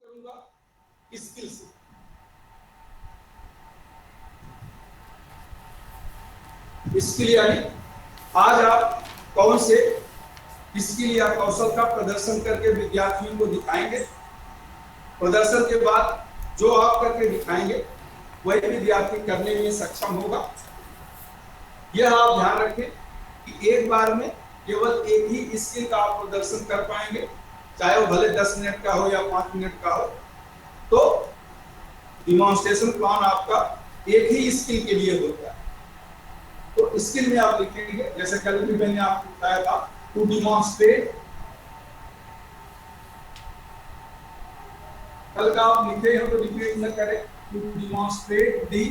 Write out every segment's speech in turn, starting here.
करूंगा स्किल से। स्किल यानी आज आप कौन से स्किल या कौशल का प्रदर्शन करके विद्यार्थियों को दिखाएंगे। प्रदर्शन के बाद जो आप करके दिखाएंगे वही विद्यार्थी करने में सक्षम होगा। यह आप ध्यान रखें कि एक बार में केवल एक ही स्किल का आप प्रदर्शन कर पाएंगे, चाहे वो भले 10 मिनट का हो या 5 मिनट का हो। तो डिमॉन्स्ट्रेशन प्लान आपका एक ही स्किल के लिए होता है। तो स्किल में आप लिखेंगे, जैसे कल भी मैंने आपको बताया था, टू डिमॉन्स्ट्रेट। कल का आप लिखे हो तो रिपीट न करें। टू डिमॉन्स्ट्रेट दी,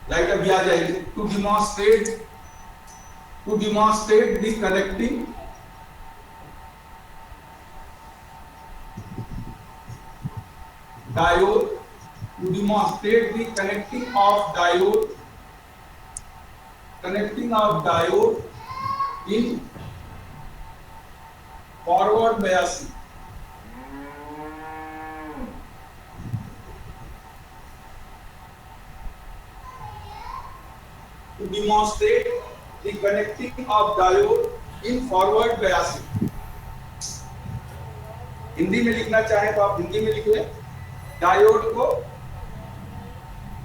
लाइट अभी आ जाएगी। To demonstrate the connecting diode, to demonstrate the connecting of diode in forward biasing. To demonstrate the connecting of diode in forward biasing. Hindi में लिखना चाहे तो आप हिंदी में लिख लें। डायोड को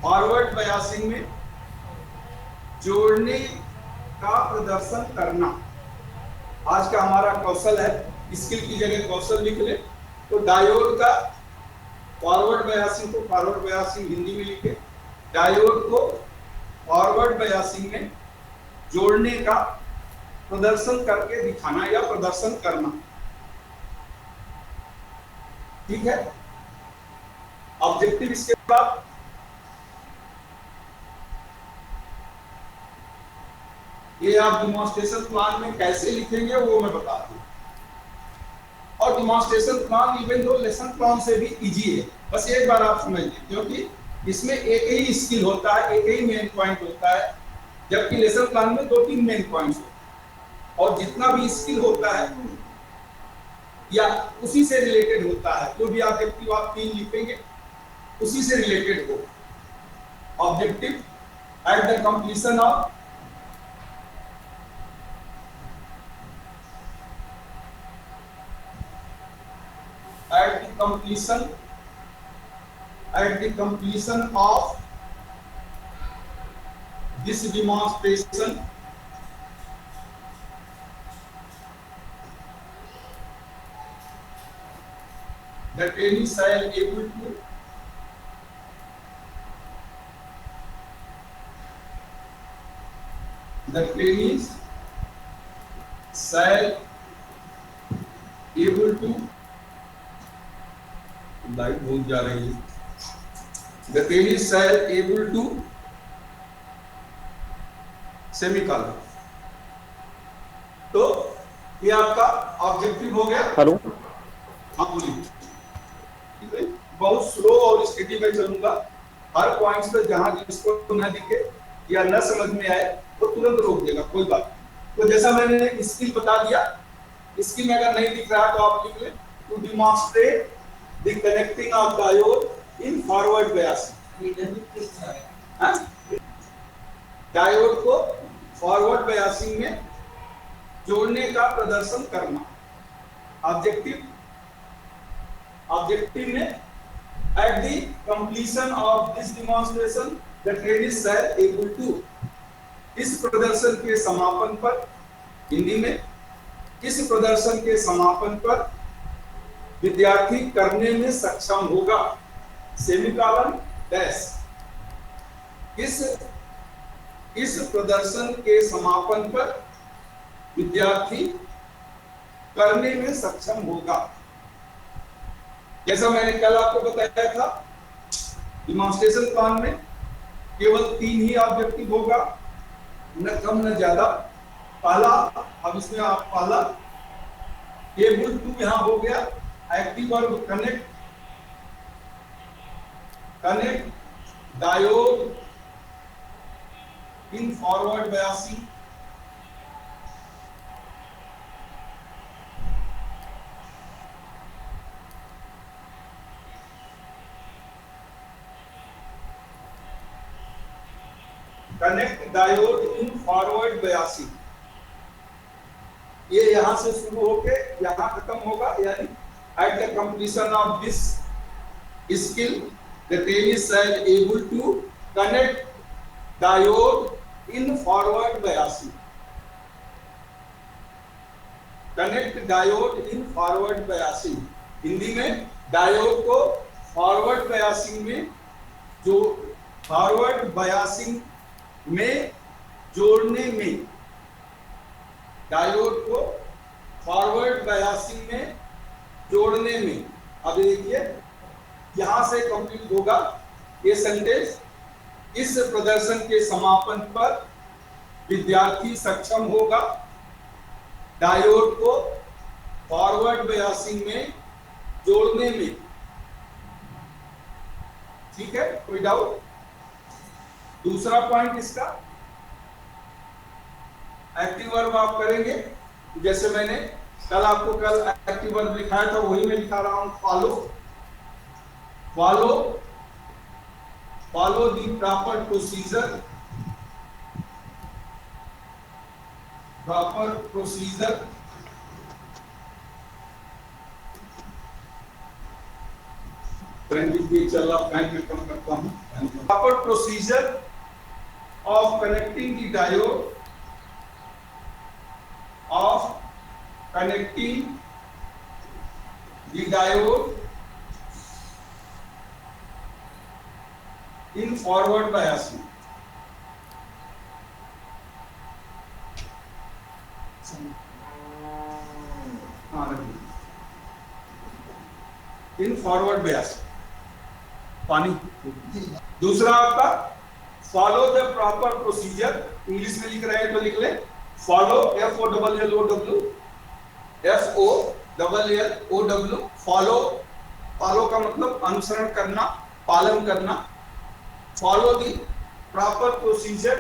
फॉरवर्ड बायसिंग में जोड़ने का प्रदर्शन करना आज का हमारा कौशल है। स्किल की जगह कौशल लिख ले। तो डायोड का फॉरवर्ड बायसिंग को फॉरवर्ड बायसिंग हिंदी में लिखे। डायोड को फॉरवर्ड बायसिंग में जोड़ने का प्रदर्शन करके दिखाना या प्रदर्शन करना। ठीक है। ऑब्जेक्टिव इसके बाद ये आप डिमॉन्स्ट्रेशन प्लान में कैसे लिखेंगे वो मैं बता दूं। और demonstration plan even though lesson plan से भी इजी है, बस एक बार आप समझ लें, क्योंकि इसमें एक ही स्किल होता है, एक ही मेन पॉइंट होता है, जबकि लेसन प्लान में 2-3 मेन पॉइंट्स होते हैं। और जितना भी स्किल होता है या उसी से रिलेटेड होता है, जो भी ऑब्जेक्टिव आप 3 लिखेंगे उसी से रिलेटेड हो। Objective eight the completion of of this demonstration, the trainee shall able to light भूल जा रही है। The trainee shall able to semicolon. तो ये आपका ऑब्जेक्टिव हो गया। हेलो, हाँ बोलिए। बहुत स्लो और स्टेडी में चलूंगा। हर पॉइंट्स पे जहां जिसको न दिखे या न समझ में आए वो तुरंत रोक देगा, कोई बात नहीं। तो जैसा मैंने स्किल बता दिया, स्किल में अगर नहीं दिख रहा तो आप लिख लें to demonstrate the connecting of diode in forward biasing. Diode को फॉरवर्ड बायसिंग में जोड़ने का प्रदर्शन करना। ऑब्जेक्टिव में at the completion of this demonstration the trainee shall able to, इस प्रदर्शन के समापन पर, हिंदी में इस प्रदर्शन के समापन पर विद्यार्थी करने में सक्षम होगा, सेमीकॉलन डैश। इस प्रदर्शन के समापन पर विद्यार्थी करने में सक्षम होगा। जैसा मैंने कल आपको बताया था, डिमॉन्स्ट्रेशन प्लान में केवल 3 ही ऑब्जेक्टिव होगा, न कम न ज्यादा। पहला, अब इसमें आप पहला एबल टू यहां हो गया, एक्टिव और connect diode in forward biasing. Connect diode in forward biasing. ये यहां से शुरू होके यहां खत्म होगा, यानी at the completion of this skill the trainee shall able to connect diode in forward biasing. Connect diode in forward biasing, Hindi में डायोड को फॉरवर्ड बायसिंग में जो फॉरवर्ड बायसिंग में जोड़ने में, डायोड को फॉरवर्ड बायसिंग में जोड़ने में। अब देखिए यहां से कंप्लीट होगा ये सेंटेंस। इस प्रदर्शन के समापन पर विद्यार्थी सक्षम होगा डायोड को फॉरवर्ड बायसिंग में जोड़ने में। ठीक है, कोई डाउट? दूसरा पॉइंट इसका एक्टिव वर्ब आप करेंगे, जैसे मैंने कल आपको एक्टिव वर्ब लिखाया था वही मैं लिखा रहा हूं। फॉलो द प्रॉपर प्रोसीजर, चल रहा फैन में कम करता हूं। Proper procedure of connecting the diode, in forward biasing। In forward biasing पानी। दूसरा आपका follow the proper procedure, English में लिख रहे हैं तो लिख ले फॉलो, FOLLOW, FOLLOW। फॉलो का मतलब अनुसरण करना, पालन करना। Follow the proper procedure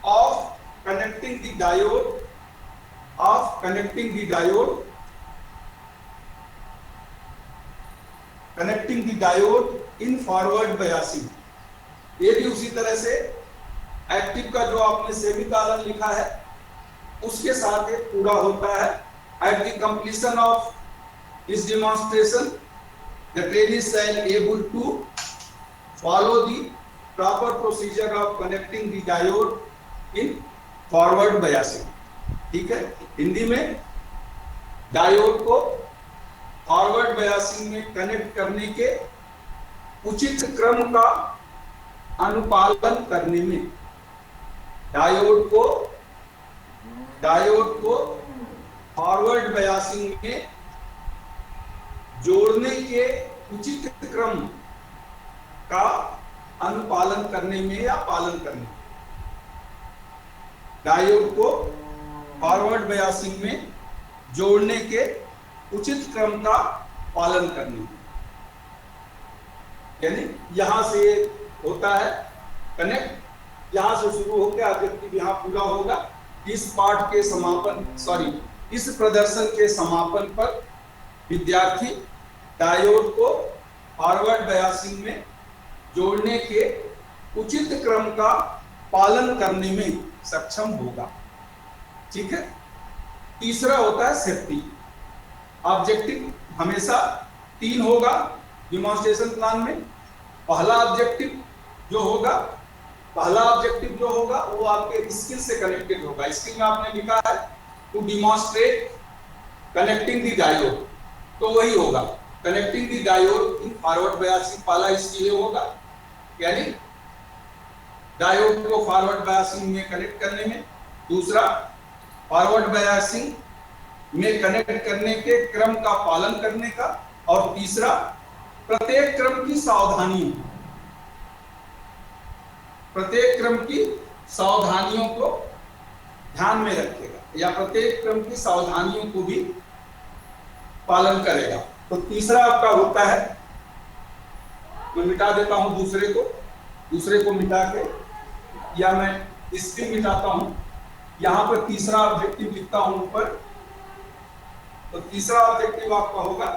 of connecting the diode in forward biasing. ये भी उसी तरह से एक्टिव का जो आपने सेमीकोलन लिखा है उसके साथ एक पूरा होता है। At the completion of this demonstration the trainee shall able to follow the proper procedure of connecting the diode in forward biasing. ठीक है, हिंदी में डायोड को फॉरवर्ड बायसिंग में कनेक्ट करने के उचित क्रम का अनुपालन करने में, डायोड को फॉरवर्ड बायसिंग में जोड़ने के उचित क्रम का अनुपालन करने में या पालन करने में। डायोड को फॉरवर्ड बायसिंग में जोड़ने के उचित क्रम का पालन करने में, यानी यहां से होता है कनेक्ट, यहां से शुरू होकर ऑब्जेक्टिव यहां पूरा होगा। इस प्रदर्शन के समापन पर विद्यार्थी डायोड को फॉरवर्ड बायसिंग में जोड़ने के उचित क्रम का पालन करने में सक्षम होगा। ठीक है, तीसरा होता है सेफ्टी। ऑब्जेक्टिव हमेशा 3 होगा डेमोन्स्ट्रेशन प्लान में। पहला ऑब्जेक्टिव जो होगा वो आपके स्किल से कनेक्टेड होगा। स्किल में आपने लिखा है to demonstrate connecting the diode, तो वही होगा connecting the diode in forward biasing. पहला स्किल होगा, यानी डायोड को फॉरवर्ड बायसिंग में कनेक्ट करने में। दूसरा, फॉरवर्ड बायसिंग में कनेक्ट करने के क्रम का पालन करने का। और तीसरा, प्रत्येक क्रम की सावधानियों को ध्यान में रखेगा या प्रत्येक क्रम की सावधानियों को भी पालन करेगा। तो तीसरा आपका होता है, मैं मिटा देता हूं दूसरे को मिटा के, या मैं इसकी मिटाता हूं। यहां पर तीसरा ऑब्जेक्टिव लिखता हूं ऊपर। तो तीसरा ऑब्जेक्टिव आपका होगा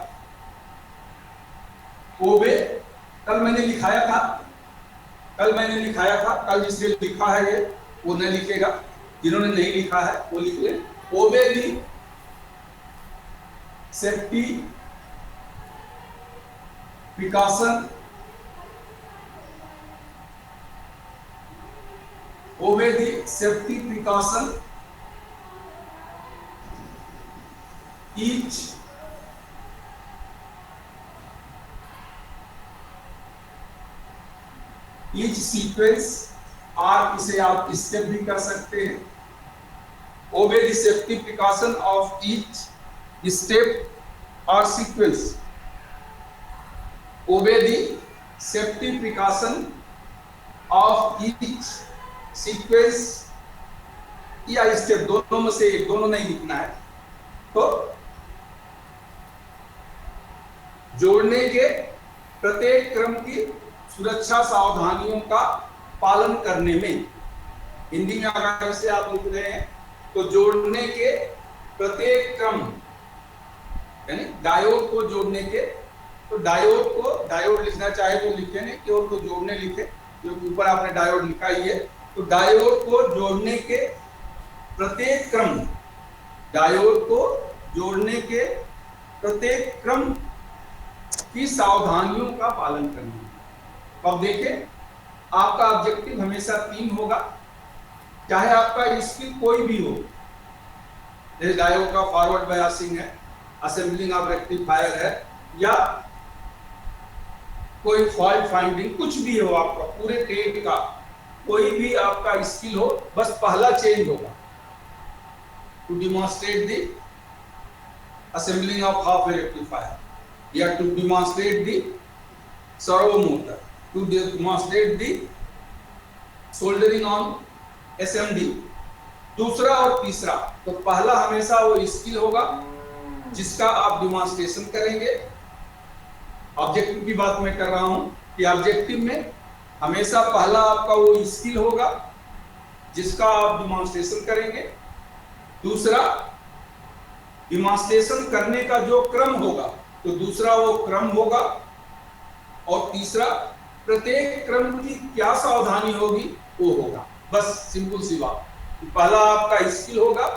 ओबे। कल मैंने लिखाया था कल मैंने लिखाया था, कल जिसने लिखा है ये वो न लिखेगा, जिन्होंने नहीं लिखा है वो लिख ले। ओबे the safety precaution, obey the safety precaution each sequence, और इसे आप स्टेप भी कर सकते हैं। Obey the safety precaution of each step और sequence, obey the safety precaution of each sequence या स्टेप, दोनों में से एक, दोनों नहीं लिखना है। तो जोड़ने के प्रत्येक क्रम की सुरक्षा सावधानियों का पालन करने में, हिंदी में अगर इसे आप लिख रहे हैं तो जोड़ने के प्रत्येक क्रम, यानी डायोड को जोड़ने के, तो डायोड को, डायोड लिखना चाहे तो लिखे, नहीं केवल को जोड़ने लिखे, जो ऊपर आपने डायोड लिखा ही है। तो डायोड को जोड़ने के प्रत्येक क्रम, डायोड को जोड़ने के प्रत्येक क्रम की सावधानियों का पालन करना। अब देखें, आपका ऑब्जेक्टिव हमेशा 3 होगा, चाहे आपका स्किल कोई भी हो, जैसे डायोड का फॉरवर्ड बायसिंग है, असेंबलिंग ऑफ रेक्टिफायर है, या कोई फॉल्ट फाइंडिंग, कुछ भी हो आपका, पूरे ट्रेड का कोई भी आपका स्किल हो, बस पहला चेंज होगा, to demonstrate the assembling of half wave rectifier, या to demonstrate the servo motor, to demonstrate the soldering on SMD, दूसरा और तीसरा। तो पहला हमेशा वो स्किल होगा जिसका आप डिमॉन्स्ट्रेशन करेंगे। ऑब्जेक्टिव की बात मैं कर रहा हूं कि ऑब्जेक्टिव में हमेशा पहला आपका वो स्किल होगा जिसका आप डिमॉन्स्ट्रेशन करेंगे। दूसरा, डिमॉन्स्ट्रेशन करने का जो क्रम होगा तो दूसरा वो क्रम होगा। और तीसरा, प्रत्येक क्रम की क्या सावधानी होगी वो होगा। बस सिंपल सी बात, पहला आपका स्किल होगा,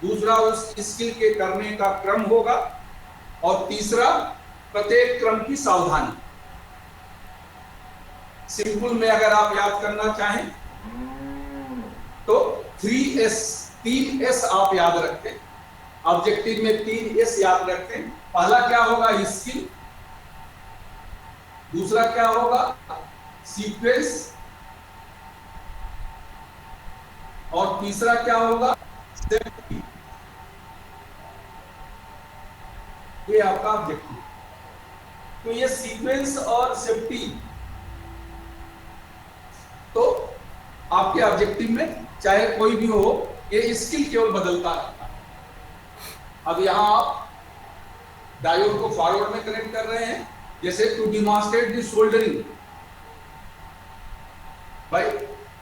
दूसरा उस स्किल के करने का क्रम होगा, और तीसरा प्रत्येक क्रम की सावधानी। सिंपल में अगर आप याद करना चाहें तो 3S, 3S आप याद रखें, ऑब्जेक्टिव में 3S याद रखें। पहला क्या होगा? स्किल, दूसरा क्या होगा? सीक्वेंस, और तीसरा क्या होगा? सेफ्टी। ये आपका ऑब्जेक्टिव। तो ये सीक्वेंस और सेफ्टी तो आपके ऑब्जेक्टिव में चाहे कोई भी हो, ये स्किल केवल बदलता रहता है। अब यहां आप डायोड को फॉरवर्ड में कनेक्ट कर रहे हैं, जैसे टू डिमॉन्स्ट्रेट द सोल्डरिंग, भाई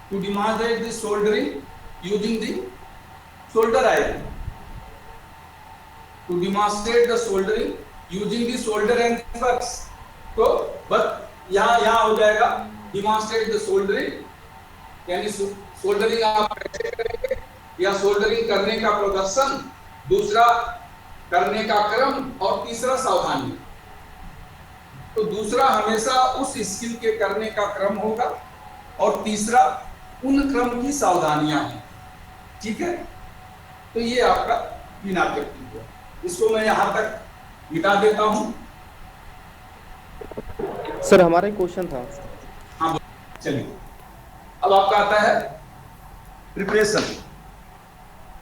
to demonstrate the soldering using the solder iron, to demonstrate the soldering using the solder and flux. तो बस यहां हो जाएगा डिमॉन्स्ट्रेट द सोल्डरिंग, यानी सोल्डरिंग आप कैसे करेंगे या सोल्डरिंग करने का प्रदर्शन, दूसरा करने का क्रम, और तीसरा सावधानी। तो दूसरा हमेशा उस स्किल के करने का क्रम होगा, और तीसरा उन क्रम की सावधानियां हैं। ठीक है, तो ये आपका तीन ऑब्जेक्टिव है। इसको मैं यहां तक मिटा देता हूं। सर हमारा एक क्वेश्चन था। हाँ चलिए, अब आपका आता है प्रिपरेशन।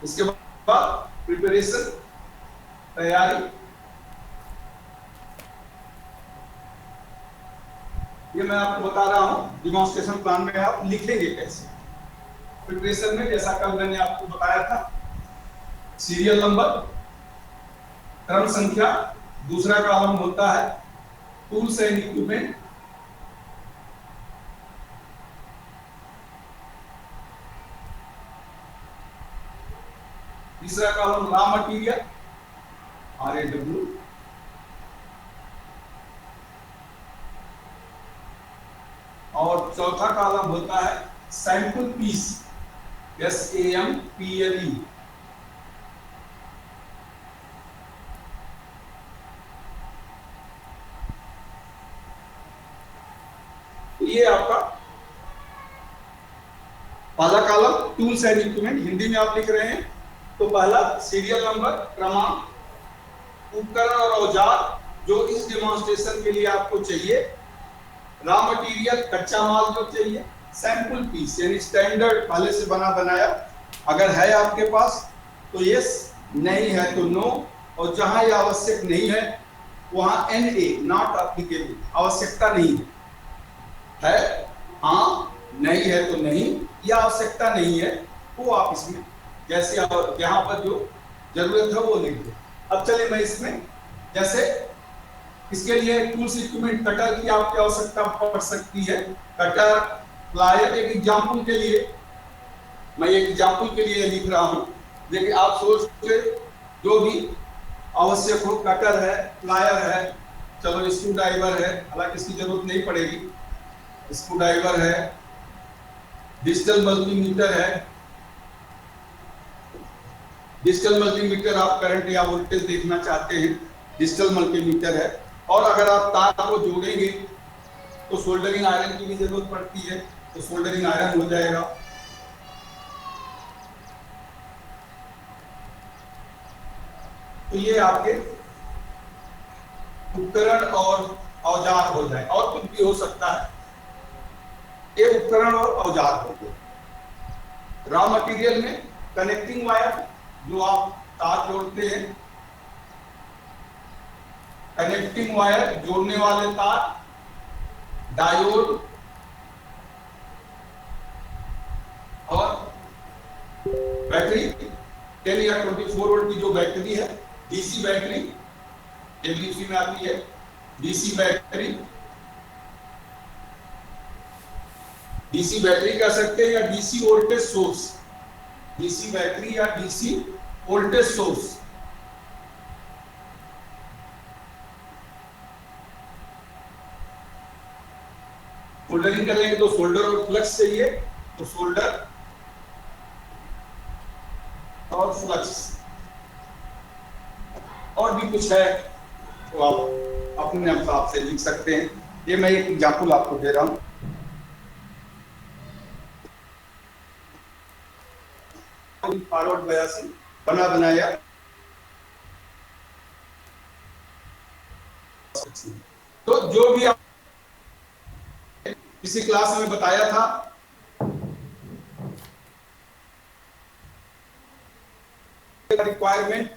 इसके बाद प्रिपरेशन, तैयारी। ये मैं आपको बता रहा हूं डिमॉन्स्ट्रेशन प्लान में आप लिखेंगे कैसे। प्रिपरेशन में जैसा कल मैंने आपको बताया था, सीरियल नंबर, क्रम संख्या, दूसरा कॉलम होता है टूल्स एंड इक्विपमेंट, तीसरा कॉलम रॉ मटेरियल RAW, और चौथा कॉलम होता है सैंपल पीस, SAMPLE। ये आपका पहला column tools and equipment, Hindi में आप लिख रहे हैं तो पहला सीरियल नंबर, क्रमांक, उपकरण और औजार जो इस डेमोन्स्ट्रेशन के लिए आपको चाहिए, रॉ मटेरियल कच्चा माल जो चाहिए, सैंपल पीस यानी स्टैंडर्ड पहले से बना बनाया अगर है आपके पास तो यस, नहीं है तो नो, और जहां ये आवश्यक नहीं है वहां NA, नॉट एप्लीकेबल, आवश्यकता नहीं है हाँ, नहीं है तो नहीं, या आवश्यकता नहीं है वो आप इसमें जैसे यहाँ पर जो जरूरत है वो लिख दो। अब चलिए मैं इसमें जैसे इसके लिए टूल्स इक्विपमेंट, कटर की आपकी आवश्यकता पड़ सकती है, कटर, प्लायर। एक एग्जांपल के लिए मैं एक एग्जांपल के लिए लिख रहा हूं, देखिए आप सोच के जो भी आवश्यक हो, कटर है, प्लायर है, चलो स्क्रू ड्राइवर है, हालांकि इसकी जरूरत नहीं पड़ेगी, स्क्रू ड्राइवर है, डिजिटल मल्टीमीटर है, डिजिटल मल्टीमीटर आप करंट या वोल्टेज देखना चाहते हैं, डिजिटल मल्टीमीटर है। और अगर आप तार को जोड़ेंगे तो सोल्डरिंग आयरन की भी जरूरत पड़ती है, तो सोल्डरिंग आयरन हो जाएगा। तो ये आपके उपकरण और औजार हो जाए, और कुछ भी हो सकता है, ये उपकरण और औजार हो गए। रॉ मटेरियल में कनेक्टिंग वायर जो आप तार जोड़ते हैं, कनेक्टिंग वायर जोड़ने वाले तार, डायोड और बैटरी, 10 या 24 वोल्ट की जो बैटरी है, डीसी बैटरी, एबीसी में आती है डीसी बैटरी, डीसी बैटरी कह सकते हैं या DC voltage source, DC battery या डीसी वोल्टेज सोर्स। सोल्डरिंग करेंगे तो सोल्डर और फ्लक्स चाहिए, तो सोल्डर और फ्लक्स, और भी कुछ है तो आप अपने हिसाब से लिख सकते हैं। ये मैं एक एग्जांपल आपको दे रहा हूं। फॉरवर्ड बयासी बना बनाया, तो जो भी आप किसी क्लास में बताया था रिक्वायरमेंट,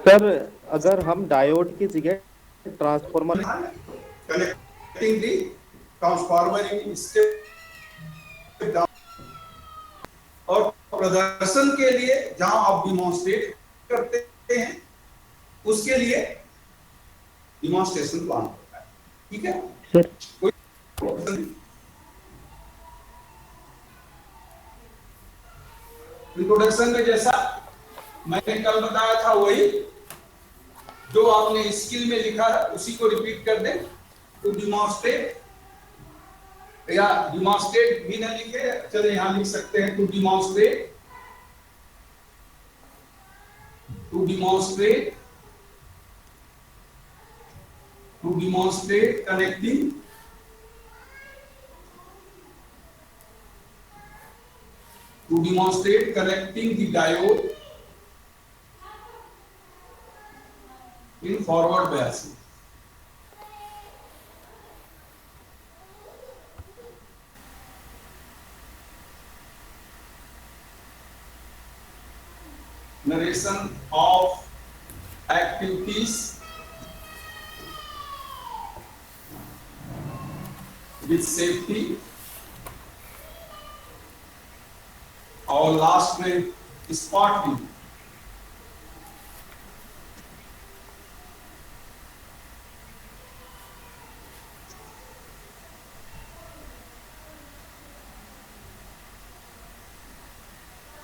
सर अगर हम डायोड की जगह transformer, connecting the transformer in step down, और प्रदर्शन के लिए जहां आप डिमॉन्स्ट्रेट करते हैं उसके लिए डिमॉन्स्ट्रेशन प्लान होता है, ठीक है सर। इंट्रोडक्शन में जैसा मैंने कल बताया था वही जो आपने स्किल में लिखा है उसी को रिपीट कर दें। टू डिमॉन्स्ट्रेट, या डिमॉन्स्ट्रेट भी ना लिखे, चले यहां लिख सकते हैं to demonstrate, to demonstrate, to demonstrate connecting, to demonstrate connecting the diode in forward biasing. Narration of activities with safety, और लास्ट में स्पॉटिंग,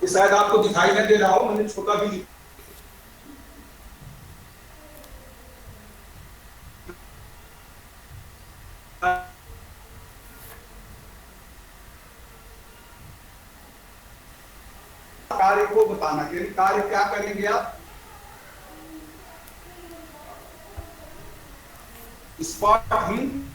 ये शायद आपको दिखाई नहीं दे रहा हो, मैंने छोटा भी लिखा कार्य को बताना, यानी कार्य क्या करेंगे आप, स्पॉट हिंट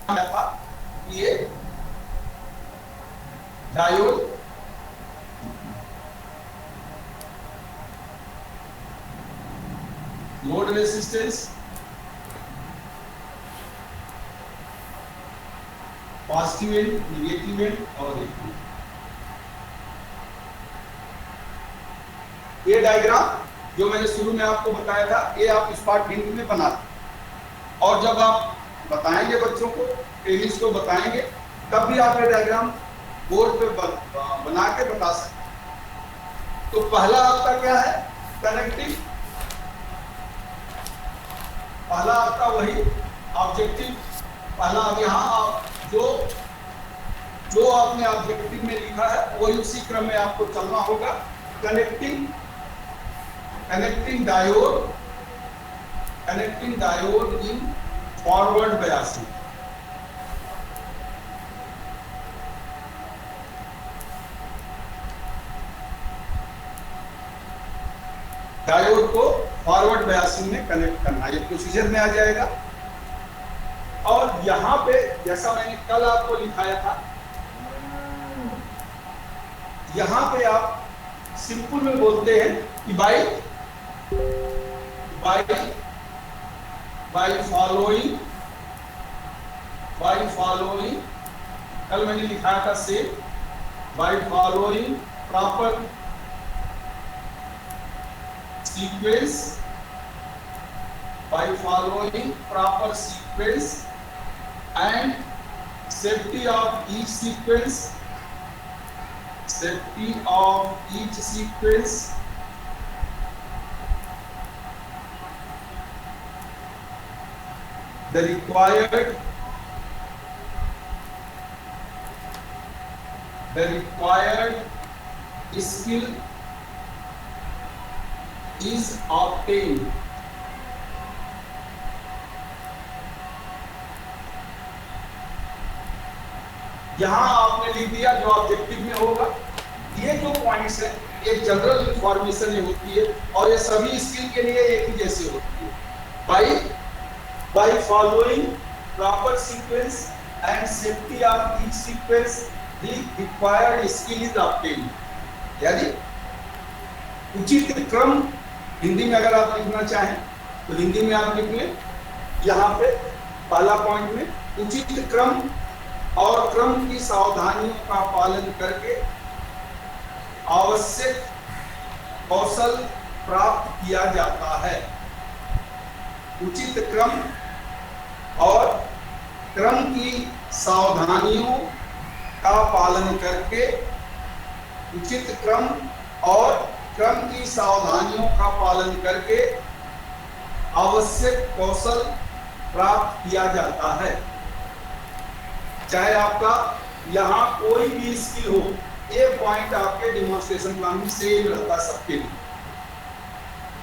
था, ये diode load resistance positive and negative and और नेगेटिव। ये डायग्राम जो मैंने शुरू में आपको बताया था, ये आप स्पॉट हिंट में बना, और जब आप बताएंगे बच्चों को, टेनिस को बताएंगे, तब भी आप ये डायग्राम बोर्ड पे बना के बता सकते। तो पहला आपका क्या है, कनेक्टिंग, पहला आपका वही ऑब्जेक्टिव, पहला अब यहाँ आप जो आपने ऑब्जेक्टिव में लिखा है वही उसी क्रम में आपको चलना होगा। Connecting diode in forward biasing. Diode को फॉरवर्ड बायसिंग में कनेक्ट करना, ये प्रोसीजर में आ जाएगा। और यहां पे जैसा मैंने कल आपको लिखाया था, यहां पे आप सिंपल में बोलते हैं कि बाय फॉलोइंग, कल मैंने लिखाया था से by following proper sequence, by following proper sequence and safety of each sequence, the required skill is obtained. यहां आपने लिख दिया जो ऑब्जेक्टिव में होगा। ये जो पॉइंट्स है ये जनरल इंफॉर्मेशन होती है और ये सभी स्किल के लिए एक ही जैसे होती है। By following proper sequence and safety of each sequence the required skill is obtained. यानी उचित क्रम, हिंदी में अगर आप लिखना चाहें तो हिंदी में आप लिख लें, यहाँ पे पहला पॉइंट में उचित क्रम और क्रम की सावधानियों का पालन करके आवश्यक कौशल प्राप्त किया जाता है। उचित क्रम और क्रम की सावधानियों का पालन करके, उचित क्रम और क्रम की सावधानियों का पालन करके आवश्यक कौशल प्राप्त किया जाता है। चाहे आपका यहाँ कोई भी स्किल हो, ये पॉइंट आपके डिमॉन्स्ट्रेशन प्लान में सेम रहता सबके लिए।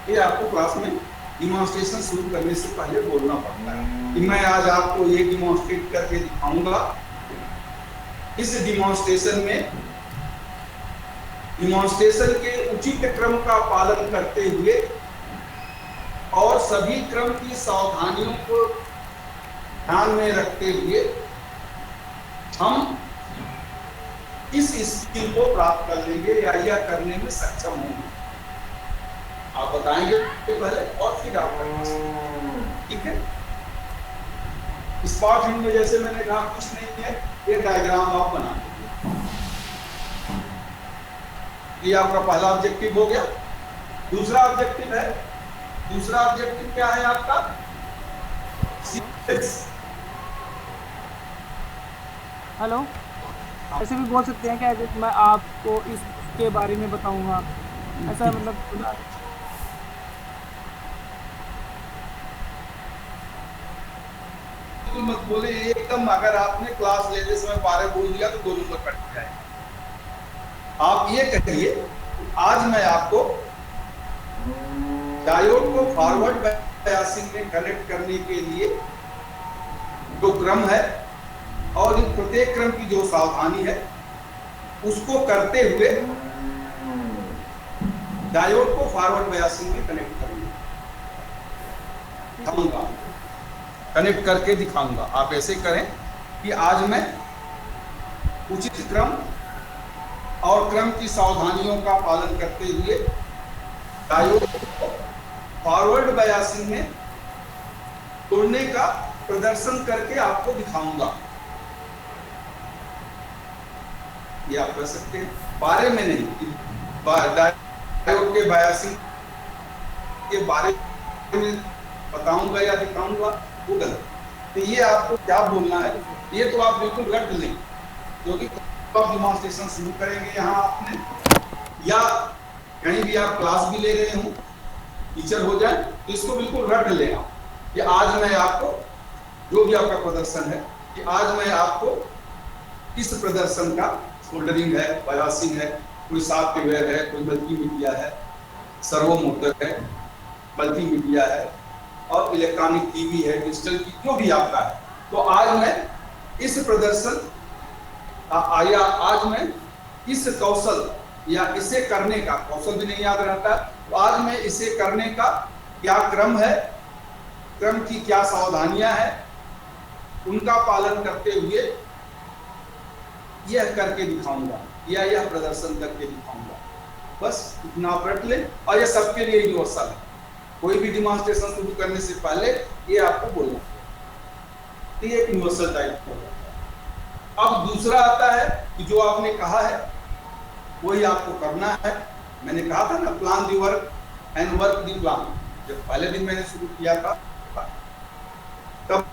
ये आपको क्लास में डिमॉन्स्ट्रेशन शुरू करने से पहले बोलना पड़ता है कि मैं आज आपको ये डिमॉन्स्ट्रेट करके दिखाऊंगा। इस डिमॉन्स्ट्रेशन में डिमॉन्स्ट्रेशन के उचित क्रम का पालन करते हुए और सभी क्रम की सावधानियों को ध्यान में रखते हुए हम इस स्किल को प्राप्त कर लेंगे या यह करने में सक्षम होंगे। आप बताएंगे पहले और फिर आप करेंगे, ठीक है। स्पॉट हिंट में जैसे मैंने कहा कुछ नहीं है, ये डायग्राम आप बना लीजिए। ये आपका पहला ऑब्जेक्टिव हो गया। दूसरा ऑब्जेक्टिव है, दूसरा ऑब्जेक्टिव क्या है आपका, सीक्वेंस। हेलो, ऐसे भी बोल सकते हैं क्या, जैसे मैं आपको इसके बारे में बताऊंगा, ऐसा मतलब बिल्कुल मत बोले एकदम, अगर आपने क्लास लेते समय 12 बोल दिया तो 2 नंबर कट जाए। आप ये कहिए आज मैं आपको डायोड को फॉरवर्ड बायसिंग में कनेक्ट करने के लिए जो क्रम है और इन प्रत्येक क्रम की जो सावधानी है उसको करते हुए डायोड को फॉरवर्ड बायसिंग में कनेक्ट करूंगा, दिखाऊंगा, कनेक्ट करके दिखाऊंगा। आप ऐसे करें कि आज मैं उचित क्रम और क्रम की सावधानियों का पालन करते हुए डायोड को फॉरवर्ड बायसिंग में तोड़ने का प्रदर्शन करके आपको दिखाऊंगा। ये आप कर सकते हैं, बारे में नहीं, डायोड के बायसिंग के बारे में बताऊंगा या दिखाऊंगा वो गलत। तो ये आपको क्या बोलना है, ये तो आप बिल्कुल रट लें, क्योंकि आप डिमॉन्स्ट्रेशन शुरू करेंगे यहाँ आपने, या कहीं भी आप क्लास भी ले रहे हो, टीचर हो जाए, तो इसको बिल्कुल रट लें आप कि आज मैं आपको जो भी आपका प्रदर्शन है कि आज मैं आपको इस प्रदर्शन का सोल्डरिंग है, बायसिंग है, कोई सॉफ्टवेयर है, कोई मल्टीमीडिया है, सर्वो मोटर है, मल्टीमीडिया है और इलेक्ट्रॉनिक टीवी है, डिजिटल की जो भी आपका है, तो आज मैं इस प्रदर्शन या आज मैं इस कौशल या इसे करने का, कौशल भी नहीं याद रहता, तो आज मैं इसे करने का क्या क्रम है, क्रम की क्या सावधानियां हैं, उनका पालन करते हुए यह करके दिखाऊंगा या यह प्रदर्शन करके दिखाऊंगा। बस इतना आप रट लें, और यह सबके लिए यूनिवर्सल है। कोई भी डिमॉन्स्ट्रेशन शुरू करने से पहले ये आपको बोलना, तो ये एक यूनिवर्सल टाइप का। अब दूसरा आता है कि जो आपने कहा है वही आपको करना है। मैंने कहा था ना, plan the work and work the plan. जब पहले दिन मैंने शुरू किया था तब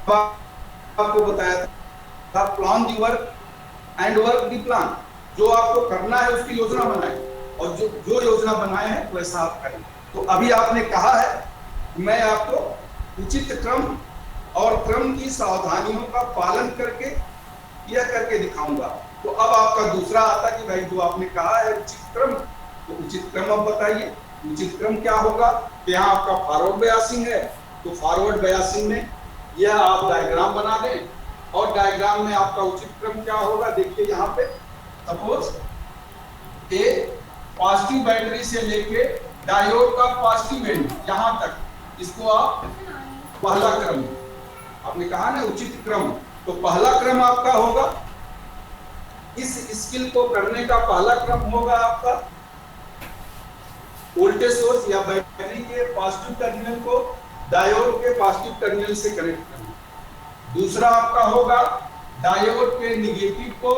आपको बताया था plan the work and work the plan. जो आपको करना है उसकी योजना बनाए, और जो योजना बनाए हैं वैसा आप करें। तो अभी आपने कहा है कि मैं आपको उचित क्रम और क्रम की सावधानियों का पालन करके यह करके दिखाऊंगा। तो अब आपका दूसरा आता कि भाई जो आपने कहा है उचित क्रम, तो उचित क्रम अब बताइए उचित क्रम क्या होगा। तो यहाँ आपका फॉरवर्ड बायसिंग है, तो फॉरवर्ड बायसिंग में यह आप डायग्राम बना दें, और डायग्राम में आपका उचित क्रम क्या होगा। देखिए यहाँ पे सपोज ए पॉजिटिव बैटरी से लेके डायोड का पॉजिटिव एंड यहां तक, इसको आप पहला क्रम, आपने कहा ना उचित क्रम, तो पहला क्रम आपका होगा, इस स्किल को करने का पहला क्रम होगा आपका वोल्टेज सोर्स या बैटरी के पॉजिटिव टर्मिनल को डायोड के पॉजिटिव टर्मिनल से कनेक्ट करना। दूसरा आपका होगा डायोड के निगेटिव को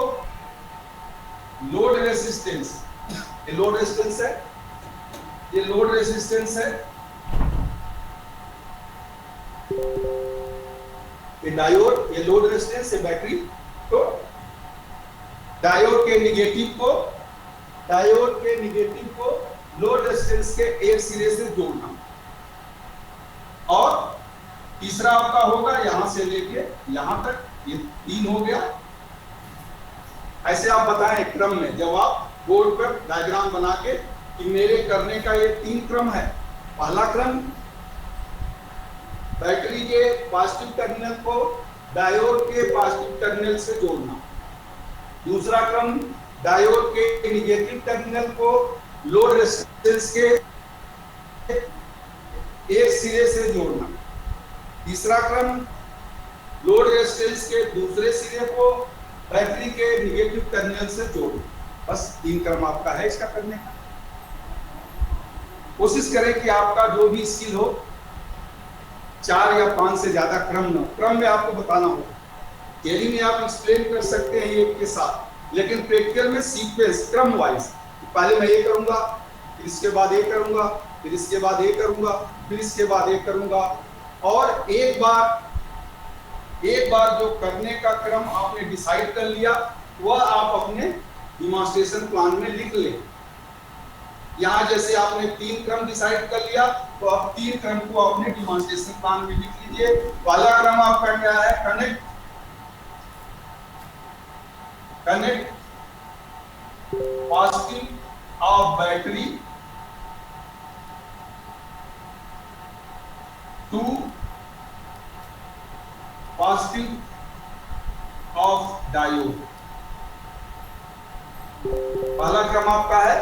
लोड रेजिस्टेंस, ये लोड रेजिस्टेंस है, ये लोड रेजिस्टेंस है, ये डायोड, ये लोड रेजिस्टेंस है बैटरी, तो डायोड के निगेटिव को लोड रेजिस्टेंस के एक सिरे से जोड़ना। और तीसरा आपका होगा यहां से लेके यहां तक, ये 3 हो गया। ऐसे आप बताएं क्रम में, जब आप बोर्ड पर डायग्राम बना के कि मेरे करने का ये 3 क्रम है। पहला क्रम बैटरी के पॉजिटिव टर्मिनल को डायोड के पॉजिटिव टर्मिनल से जोड़ना। दूसरा क्रम डायोड के निगेटिव टर्मिनल को लोड रेजिस्टेंस के एक सिरे से जोड़ना। तीसरा क्रम लोड रेजिस्टेंस के दूसरे सिरे को बैटरी के निगेटिव टर्मिनल से जोड़ना। बस 3 क्रम आपका है इसका करने का। कोशिश करें कि आपका जो भी स्किल हो 4 या 5 से ज्यादा क्रम न, क्रम में आपको बताना हो। थियरी में आप एक्सप्लेन कर सकते हैं एक के साथ, लेकिन प्रैक्टिकल में सीक्वेंस क्रम वाइज, पहले मैं ये करूंगा, फिर इसके बाद ये करूंगा, फिर इसके बाद ये करूंगा, फिर इसके बाद ये करूंगा। और एक बार जो करने का क्रम आपने डिसाइड कर लिया वह आप अपने डिमॉन्स्ट्रेशन प्लान में लिख लें। यहाँ जैसे आपने 3 क्रम डिसाइड कर लिया, तो अब 3 क्रम को अपने डिमॉन्स्ट्रेशन प्लान में लिख लीजिए। पहला क्रम आपका क्या है? Connect positive of battery to positive of diode. पहला क्रम आपका है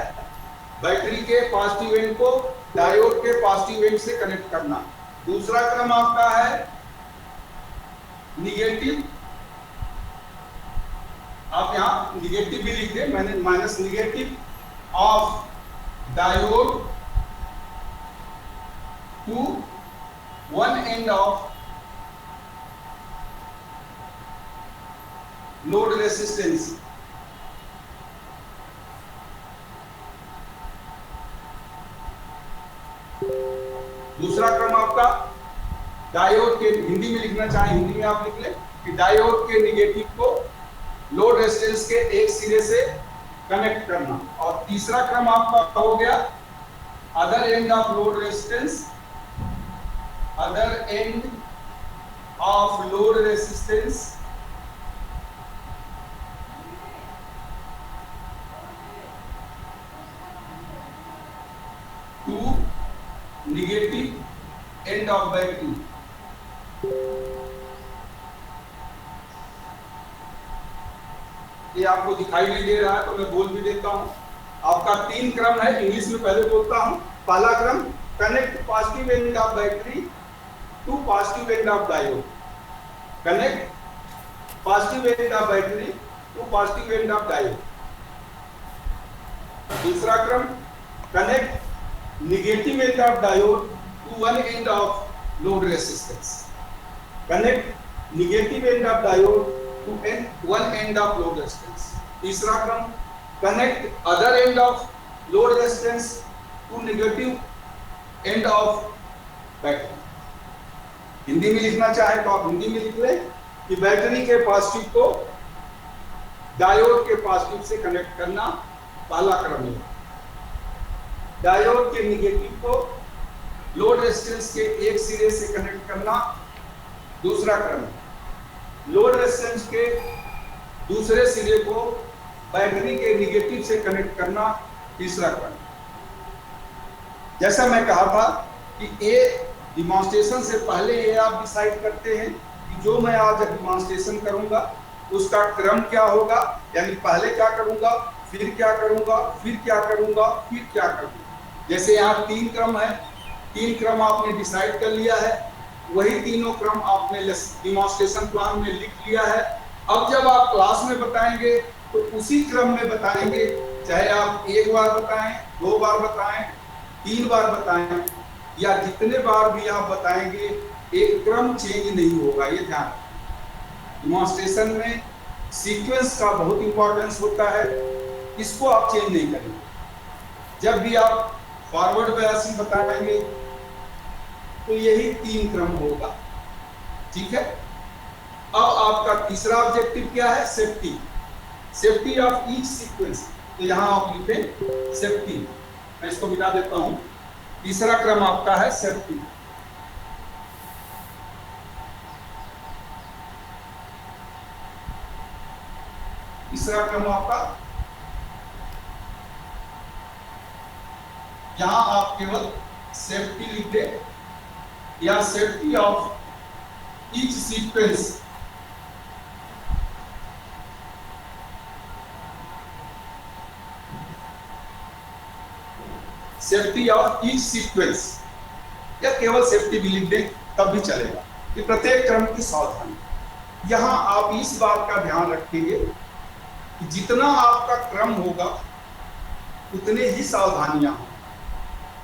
बैटरी के पॉजिटिव एंड को डायोड के पॉजिटिव एंड से कनेक्ट करना। दूसरा क्रम आपका है निगेटिव, आप यहां निगेटिव भी लिख दें, मैंने minus negative of diode two one end of load resistance. दूसरा क्रम आपका डायोड के, हिंदी में लिखना चाहे हिंदी में आप लिख लें कि डायोड के निगेटिव को लोड रेजिस्टेंस के एक सिरे से कनेक्ट करना। और तीसरा क्रम आपका हो गया other end of load resistance, other end of load resistance to negative end of battery. ये आपको दिखाई नहीं दे रहा है तो मैं बोल भी देता हूं। आपका 3 क्रम है, इंग्लिश में पहले बोलता हूं। पहला क्रम connect positive end of battery to positive end of diode, connect positive end of battery to positive end of diode. दूसरा क्रम connect negative end of diode to one end of load resistance, connect negative end of diode to one end of load resistance। तीसरा क्रम connect other end of load resistance to negative end of battery. Hindi में लिखना चाहे तो आप हिंदी में लिख लें कि बैटरी के पॉजिटिव को डायोड के पॉजिटिव से कनेक्ट करना पहला क्रम है। डायोड के निगेटिव को लोड रेजिस्टेंस के एक सिरे से कनेक्ट करना दूसरा क्रम। लोड रेजिस्टेंस के दूसरे सिरे को बैटरी के निगेटिव से कनेक्ट करना तीसरा क्रम। जैसा मैं कहा था कि ए डिमॉन्स्ट्रेशन से पहले ये आप डिसाइड करते हैं कि जो मैं आज डिमॉन्स्ट्रेशन करूंगा उसका क्रम क्या होगा, यानी पहले क्या करूंगा, फिर क्या करूंगा, फिर क्या करूंगा, फिर क्या करूंगा। जैसे यहाँ 3 क्रम है, 3 क्रम आपने डिसाइड कर लिया है, वही तीनों क्रम आपने डिमॉन्स्ट्रेशन प्लान में लिख लिया है। अब जब आप क्लास में बताएंगे तो उसी क्रम में बताएंगे, चाहे आप 1 बार बताएं, 2 बार बताएं, 3 बार बताएं, या जितने बार भी आप बताएंगे एक क्रम चेंज नहीं होगा। ये ध्यान, डिमॉन्स्ट्रेशन में सीक्वेंस का बहुत इंपॉर्टेंस होता है, इसको आप चेंज नहीं करेंगे। जब भी आप फॉरवर्ड बायसिंग बताएंगे तो यही 3 क्रम होगा, ठीक है। अब आपका तीसरा ऑब्जेक्टिव क्या है? Safety, safety of each sequence. तो यहां आप लिखें सेफ्टी, मैं इसको मिटा देता हूं। तीसरा क्रम आपका है सेफ्टी। तीसरा क्रम आपका, यहां आप केवल सेफ्टी लिख दें या safety of each sequence. Safety of each sequence या केवल सेफ्टी भी लिख दें तब भी चलेगा। कि प्रत्येक क्रम की सावधानी, यहां आप इस बात का ध्यान रखेंगे कि जितना आपका क्रम होगा उतने ही सावधानियां हों।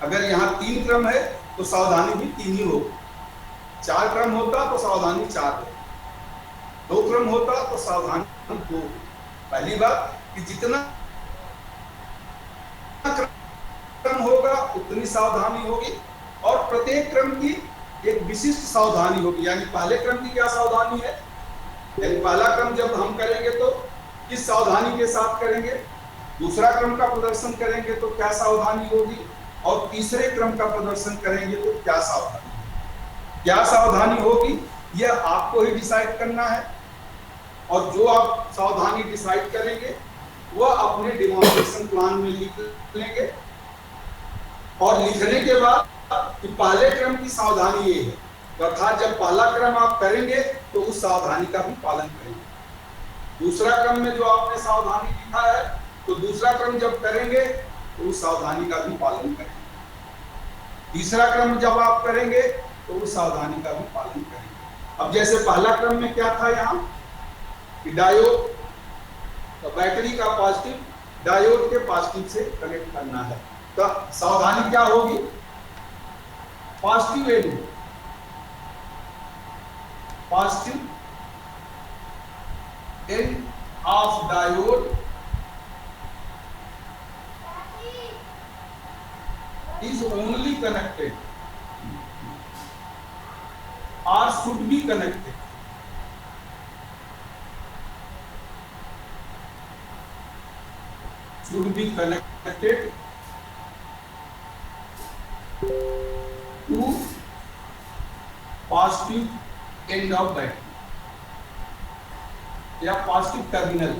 अगर यहाँ 3 क्रम है तो सावधानी भी 3 ही होगी। 4 क्रम होता तो सावधानी 4 हो, 2 क्रम होता तो सावधानी 2। पहली बात कि जितना क्रम होगा उतनी सावधानी होगी, और प्रत्येक क्रम की एक विशिष्ट सावधानी होगी। यानी पहले क्रम की क्या सावधानी है, यानी पहला क्रम जब हम करेंगे तो किस सावधानी के साथ करेंगे, दूसरा क्रम का प्रदर्शन करेंगे तो क्या सावधानी होगी, और तीसरे क्रम का प्रदर्शन करेंगे तो क्या सावधानी होगी, यह आपको ही डिसाइड करना है। और जो आप सावधानी डिसाइड करेंगे वह अपने डेमोन्स्ट्रेशन प्लान में लिख लेंगे, और लिखने के बाद कि पहले क्रम की सावधानी ये है, अर्थात जब पहला क्रम आप करेंगे तो उस सावधानी का भी पालन करेंगे। दूसरा क्रम में जो आपने सावधानी लिखा है तो दूसरा क्रम जब करेंगे तो उस सावधानी का भी पालन करेंगे। तीसरा क्रम जब आप करेंगे तो उस सावधानी का भी पालन करेंगे। अब जैसे पहला क्रम में क्या था यहाँ कि डायोड तो बैटरी का पॉजिटिव डायोड के पॉजिटिव से कनेक्ट करना है, तो सावधानी क्या होगी, positive end of diode is only connected or should be connected to positive end of battery या positive terminal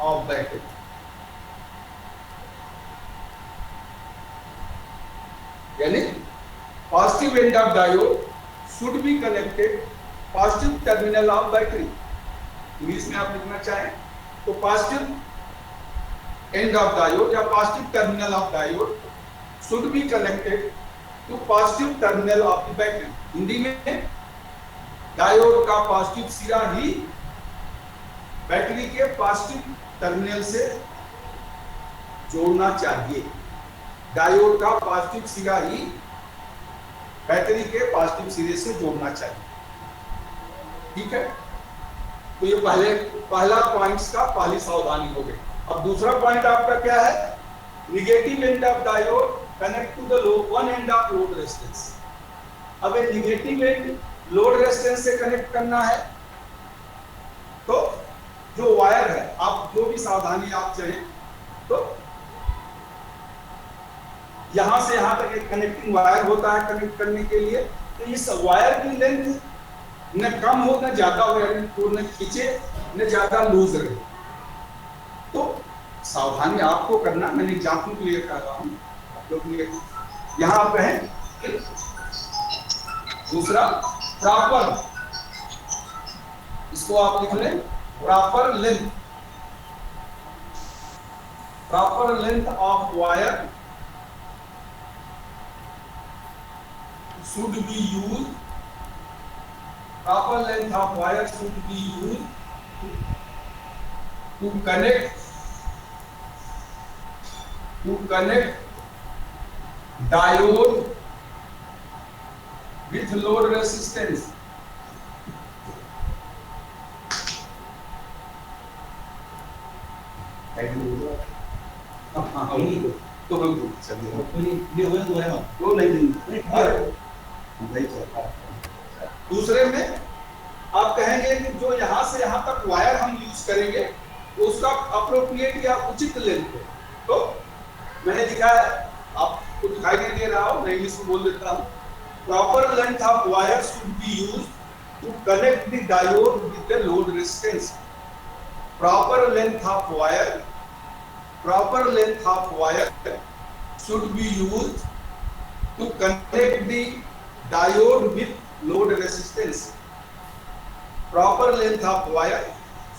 of battery। यानी positive end of diode should be connected positive terminal of battery. English में आप लिखना चाहें तो positive end of diode या positive terminal of diode should be connected to positive terminal of the battery. Hindi में diode का positive सिरा ही बैटरी के पॉजिटिव टर्मिनल से जोड़ना चाहिए। डायोड का पॉजिटिव सिरा ही बैटरी के पॉजिटिव सिरे से जोड़ना चाहिए। ठीक है, तो ये पहला पॉइंट्स का पहली सावधानी हो गई। अब दूसरा पॉइंट आपका क्या है, negative end of diode connect to the one end of load resistance. अब ये निगेटिव एंड लोड रेजिस्टेंस से कनेक्ट करना है तो जो वायर है, आप जो भी सावधानी आप चाहें तो यहां से यहां तक एक कनेक्टिंग वायर होता है कनेक्ट करने के लिए, तो इस वायर की लेंथ न कम हो न ज्यादा हो, न खींचे न ज्यादा लूज रहे। तो सावधानी आपको करना, मैंने एग्जाम्पल के लिए कह रहा हूं आप लोग लिए। यहां आप कहें दूसरा प्रॉपर, इसको आप लिख लें proper length of wire should be used, proper length of wire should be used to connect diode with load resistance। दूसरे में आप कहेंगे कि जो यहां से यहां तक वायर हम यूज करेंगे तो उसका अप्रोप्रिएट या उचित लेंथ है। तो मैंने लिखा है, आपको दिखाई नहीं दे रहा हो, मैं इंग्लिश में बोल देता हूं, proper length of wire should be used to connect the diode with the load resistance. Proper length of wire should be used to connect the diode with load resistance। Proper length of wire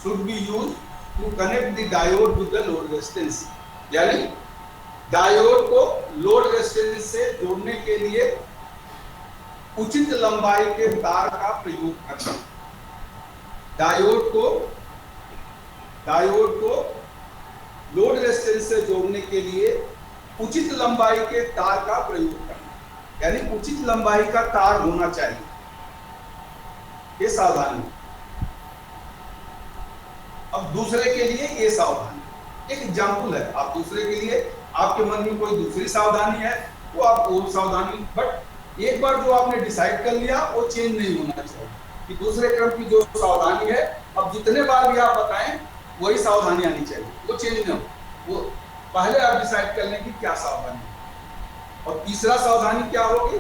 should be used to connect the diode with the load resistance। यानी diode को load resistance से जोड़ने के लिए उचित लंबाई के तार का प्रयोग करना। डायोड को लोड रेजिस्टेंस से जोड़ने के लिए उचित लंबाई के तार का प्रयोग करना, यानी उचित लंबाई का तार होना चाहिए। ये सावधानी। अब दूसरे के लिए ये सावधानी, एक एग्जाम्पल है। आप दूसरे के लिए, आपके मन में कोई दूसरी सावधानी है वो आप वो सावधानी, बट एक बार जो आपने डिसाइड कर लिया वो चेंज नहीं होना चाहिए। कि दूसरे क्रम की जो सावधानी है अब जितने बार भी आप बताएं वही सावधानी आनी चाहिए, वो चेंज नहीं हो। वो पहले आप डिसाइड कर लें कि क्या सावधानी है। और तीसरा सावधानी क्या होगी,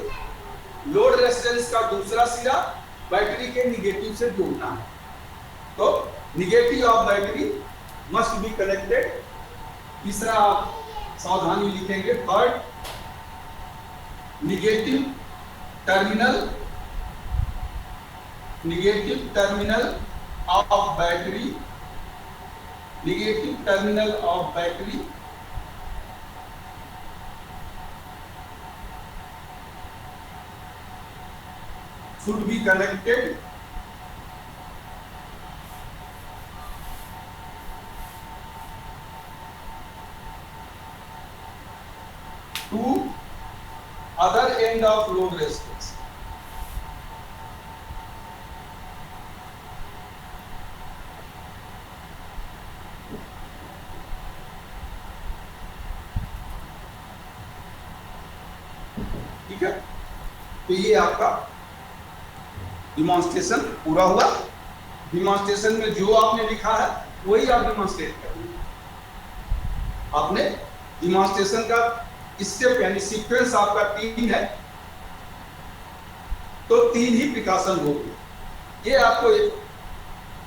लोड रेजिस्टेंस का दूसरा सिरा बैटरी के निगेटिव से जोड़ना है। तो negative of battery must be connected. तीसरा आप सावधानी लिखेंगे, third, negative terminal of battery, negative terminal of battery should be connected to other end of load resistance. ठीक है, तो ये आपका डिमॉन्स्ट्रेशन पूरा हुआ। डिमॉन्स्ट्रेशन में जो आपने लिखा है वही आप डिमॉन्स्ट्रेट करेंगे। आपने डिमॉन्स्ट्रेशन का स्टेप यानी सीक्वेंस आपका 3 है, तो 3 ही प्रिकॉशन होगी। ये आपको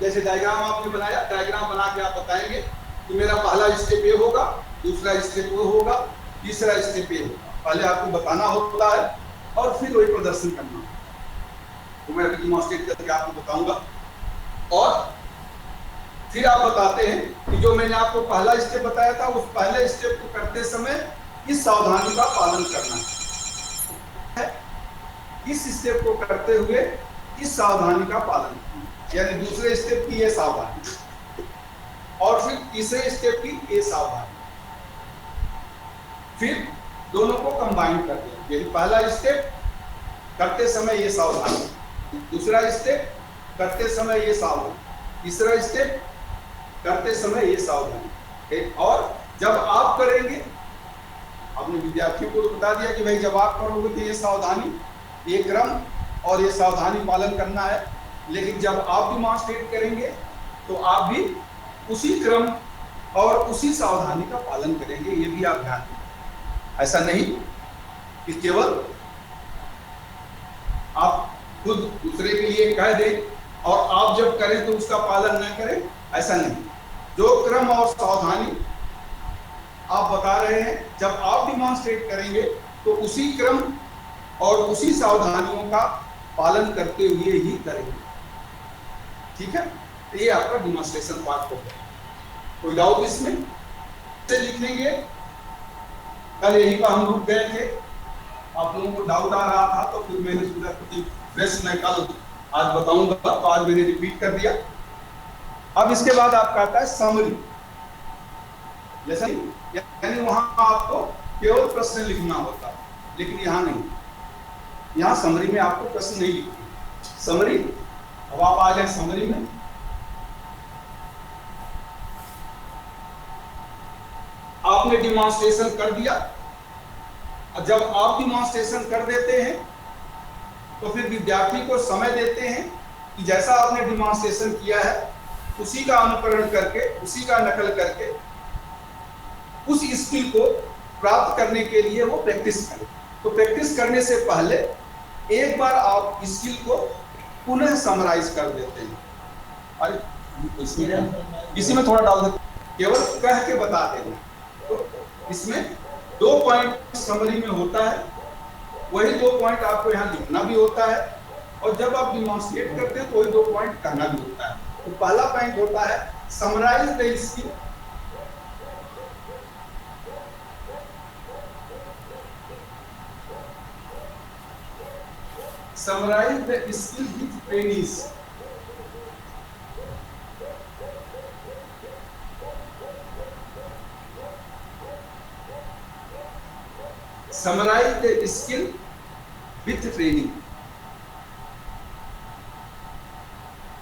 जैसे डायग्राम आपने बनाया, डायग्राम बना के आप बताएंगे कि मेरा पहला स्टेप ये होगा, दूसरा स्टेप वो होगा, तीसरा स्टेप ये होगा। पहले आपको बताना होता है और फिर वही प्रदर्शन करना। तो मैं डिमॉन्स्ट्रेट करके आपको बताऊंगा और फिर आप बताते हैं कि जो मैंने आपको पहला स्टेप बताया था उस पहले स्टेप को करते समय इस सावधानी का पालन करना है। इस स्टेप को करते हुए इस सावधानी का पालन करना, यानी दूसरे स्टेप की ये सावधानी और फिर तीसरे स्टेप की ये सावधानी, फिर दोनों को कंबाइन कर दिया। यदि पहला स्टेप करते समय ये सावधानी, दूसरा स्टेप करते समय ये सावधानी, तीसरा स्टेप करते समय ये सावधानी। और जब आप करेंगे, आपने विद्यार्थियों को बता दिया कि भाई जब आप करोगे तो ये सावधानी, ये क्रम और ये सावधानी पालन करना है। लेकिन जब आप डिमॉन्स्ट्रेट करेंगे तो आप भी उसी क्रम और उसी सावधानी का पालन करेंगे, ये भी आप ध्यान दें। ऐसा नहीं कि केवल आप खुद दूसरे के लिए कह दें और आप जब करें तो उसका पालन न करें, ऐसा नहीं। जो क्रम और सावधानी आप बता रहे हैं, जब आप डिमॉन्स्ट्रेट करेंगे तो उसी क्रम और उसी सावधानियों का पालन करते हुए ही करेंगे। ठीक है, तो ये आपका डिमॉन्स्ट्रेशन पार्ट होगा। कोई डाउट इसमें से लिख लेंगे। कल यहीं पर हम रुक गए थे, आप लोगों को डाउट आ रहा था, तो फिर मैंने सोचा कुछ फ्रेश मैं कल आज बताऊंगा, तो आज मैंने रिपीट कर दिया। अब इसके बाद आपका आता है समरी, यानी वहां आपको केवल प्रश्न लिखना होता है, लेकिन यहाँ नहीं। यहाँ समरी में आपको प्रश्न नहीं लिखना। समरी, अब आप आ जाए समरी में। आपने डिमॉन्स्ट्रेशन कर दिया, और जब आप डिमॉन्स्ट्रेशन कर देते हैं तो फिर विद्यार्थी को समय देते हैं कि जैसा आपने डिमॉन्स्ट्रेशन किया है उसी का अनुकरण करके, उसी का नकल करके उस स्किल को प्राप्त करने के लिए वो प्रैक्टिस करें। तो प्रैक्टिस करने से पहले एक बार आप स्किल को पुनः समराइज कर देते हैं। अरे इसी में थोड़ा डाल देते, केवल कह के बताते हैं। तो इसमें 2 पॉइंट समरी में होता है, वही 2 पॉइंट आपको यहाँ लिखना भी होता है, और जब आप डिमॉन्स्ट्रेट करते हैं तो वही 2 पॉइंट कहना भी होता है। तो पहला पॉइंट होता है summarise the skill, summarize the skill with trainees. Summarize the skill with training.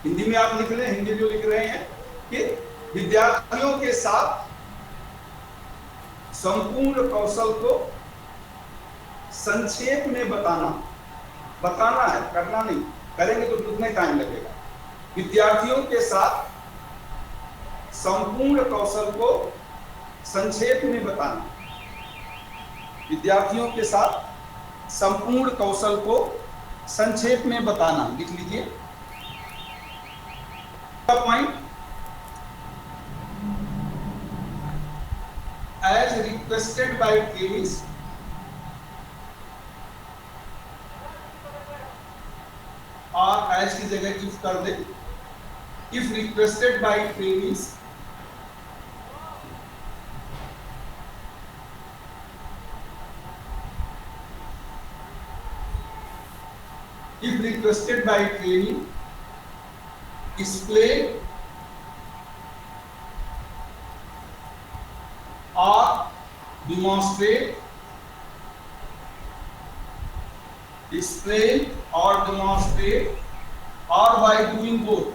Hindi में आप लिख रहे हैं, हिंदी जो लिख रहे हैं कि विद्यार्थियों के साथ संपूर्ण कौशल को संक्षेप में बताना है, करना नहीं, करेंगे तो कितने टाइम लगेगा। विद्यार्थियों के साथ संपूर्ण कौशल को संक्षेप में बताना, विद्यार्थियों के साथ संपूर्ण कौशल को संक्षेप में बताना। लिख लीजिए point, as requested by trainings, और एज की जगह इफ कर दे, if requested by trainings, if requested by training, explain or demonstrate, explain or demonstrate, or by doing both.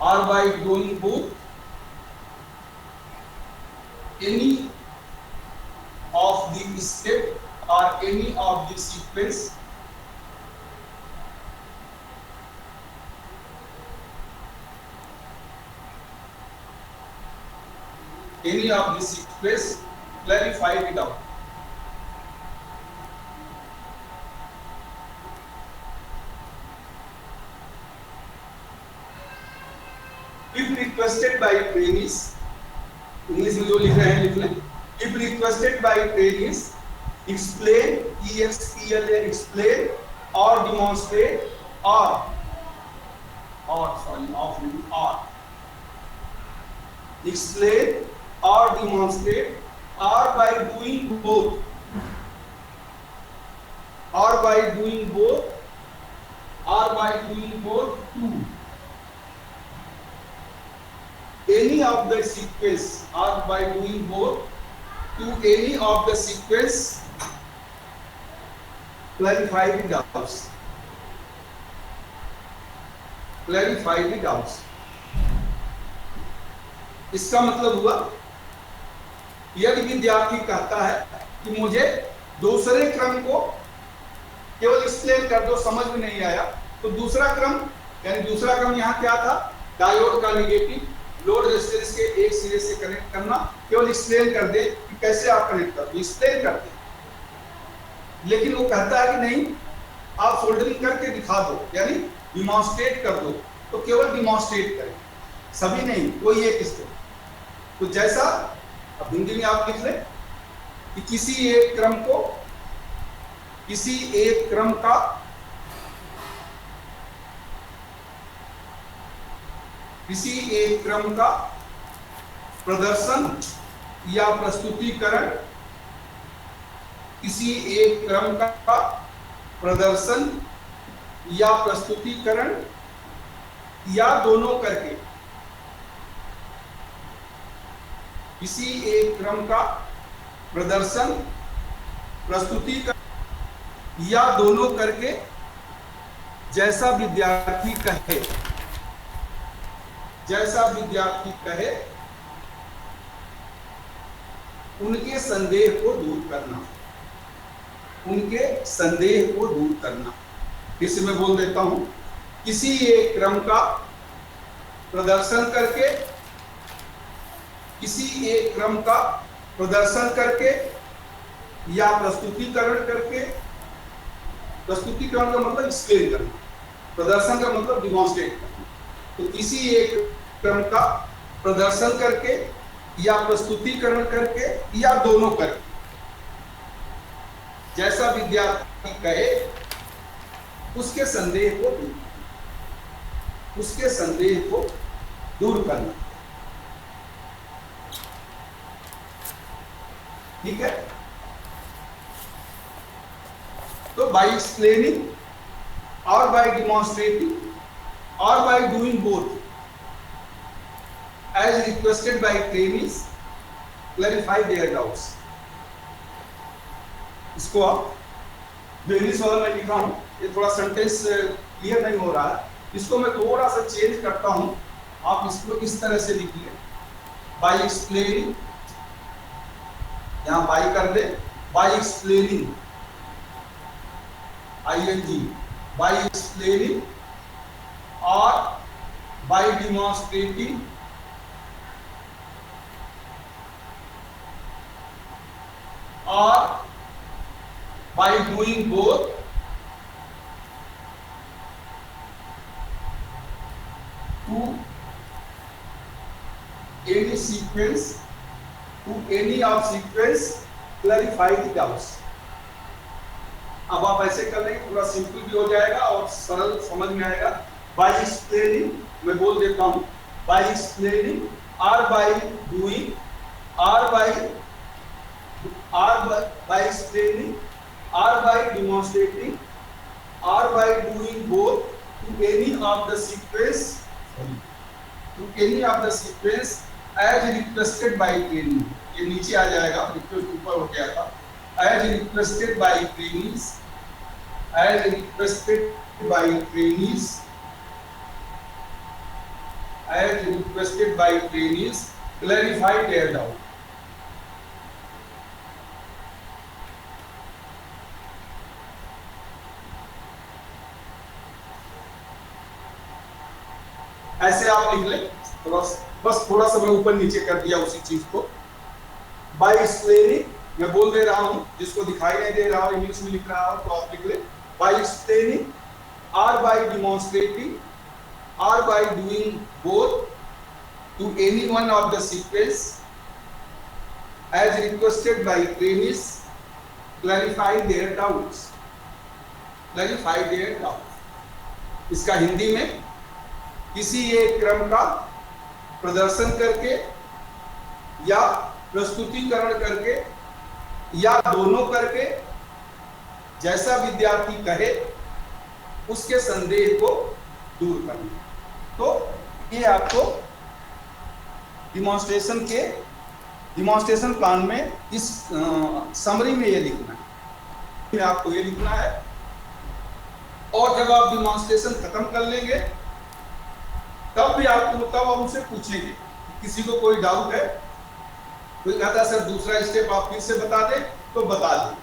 Or by doing both, any of the step or any of the sequence clarify it out. If requested by trainees, English में जो लिख रहे हैं लिख लें। If requested by trainees, explain, EXPLA, explain or demonstrate or explain or demonstrate or by doing both, or by doing both, or by doing both too. Any of the sequence, or by doing both to any of the sequence, clarify the doubts. Clarify the doubts. इसका मतलब हुआ यदि विद्यार्थी कहता है कि मुझे दूसरे क्रम को केवल एक्सप्लेन कर दो, समझ में नहीं आया, तो दूसरा क्रम, यानी दूसरा क्रम यहाँ क्या था, डायोड का नेगेटिव लोड रेजिस्टेंस के एक सिरे से कनेक्ट करना, केवल एक्सप्लेन कर दे कि कैसे आप कनेक्ट करते, एक्सप्लेन कर दे। लेकिन वो कहता है कि नहीं, आप सोल्डरिंग करके दिखा दो, यानी डिमॉन्स्ट्रेट कर दो, तो केवल डिमॉन्स्ट्रेट करें, सभी नहीं, कोई एक स्टेप। तो जैसा अब हिंदी में आप लिख लें कि किसी एक क्रम को, किसी एक क्रम का प्रदर्शन या प्रस्तुतिकरण, किसी एक क्रम का प्रदर्शन या प्रस्तुतिकरण या दोनों करके, किसी एक क्रम का प्रदर्शन, प्रस्तुतिकरण या दोनों करके, जैसा विद्यार्थी कहे, जैसा विद्यार्थी कहे, उनके संदेह को दूर करना, उनके संदेह को दूर करना। इसे मैं बोल देता हूं, किसी एक क्रम का प्रदर्शन करके, किसी एक क्रम का प्रदर्शन करके या प्रस्तुतिकरण करके, प्रस्तुतिकरण का मतलब एक्सप्लेन करना, प्रदर्शन का मतलब डिमॉन्स्ट्रेट करना, तो किसी एक क्रम का प्रदर्शन करके या प्रस्तुतिकरण करके या दोनों करके, जैसा विद्यार्थी कहे, उसके संदेह को दूर, उसके संदेह को दूर करना। ठीक है, तो बाय एक्सप्लेनिंग और बाय डिमॉन्स्ट्रेटिंग और by doing both as requested by trainees, clarify their doubts. इसको आप जो इंग्लिश वाला मैं लिखा हूं, ये थोड़ा सेंटेंस क्लियर नहीं हो रहा है, इसको मैं थोड़ा सा चेंज करता हूं, आप इसको इस तरह से लिखिए, बाय एक्सप्लेनिंग यहाँ बाई कर दे, by explaining, ING, by explaining और बाई डिमॉन्स्ट्रेटिंग और by doing both to any sequence, to any of sequence, clarify the doubts. अब आप ऐसे कर लेंगे पूरा सिंपल भी हो जाएगा और सरल समझ में आएगा। बाय एक्सप्लेनिंग, मैं बोल देता हूँ, बाय एक्सप्लेनिंग और बाय डूइंग और बाय एक्सप्लेनिंग और बाय डेमोन्स्ट्रेटिंग और by doing both to any of the sequence as requested by training. ये नीचे आ जाएगा, रिक्वेस्ट ऊपर हो गया था। as requested by trainees, as requested by trainees, as requested by trainees, clarify their doubt. ऐसे आप लिख लें, तो बस थोड़ा सा मैं ऊपर नीचे कर दिया उसी चीज को। बाय एक्सप्लेनिंग मैं बोल दे रहा हूं, जिसको दिखाई नहीं दे रहा हो इंग्लिश में लिख रहा हूं तो आप लिख ले, बाय एक्सप्लेनिंग और बाय डिमॉन्स्ट्रेटिंग और by doing both to any one of the sequence as requested by trainees, clarify their doubts, clarify their doubts. इसका हिंदी में किसी एक क्रम का प्रदर्शन करके या प्रस्तुतिकरण करके या दोनों करके जैसा विद्यार्थी कहे उसके संदेह को दूर करना। तो ये आपको डिमॉन्स्ट्रेशन प्लान में इस समरी में ये लिखना है, आपको ये लिखना है। और जब आप डिमॉन्स्ट्रेशन खत्म कर लेंगे तब भी आपको तब आप उनसे पूछेंगे, किसी को कोई डाउट है, कोई कहता है सर दूसरा स्टेप आप फिर से बता दें तो बता दें,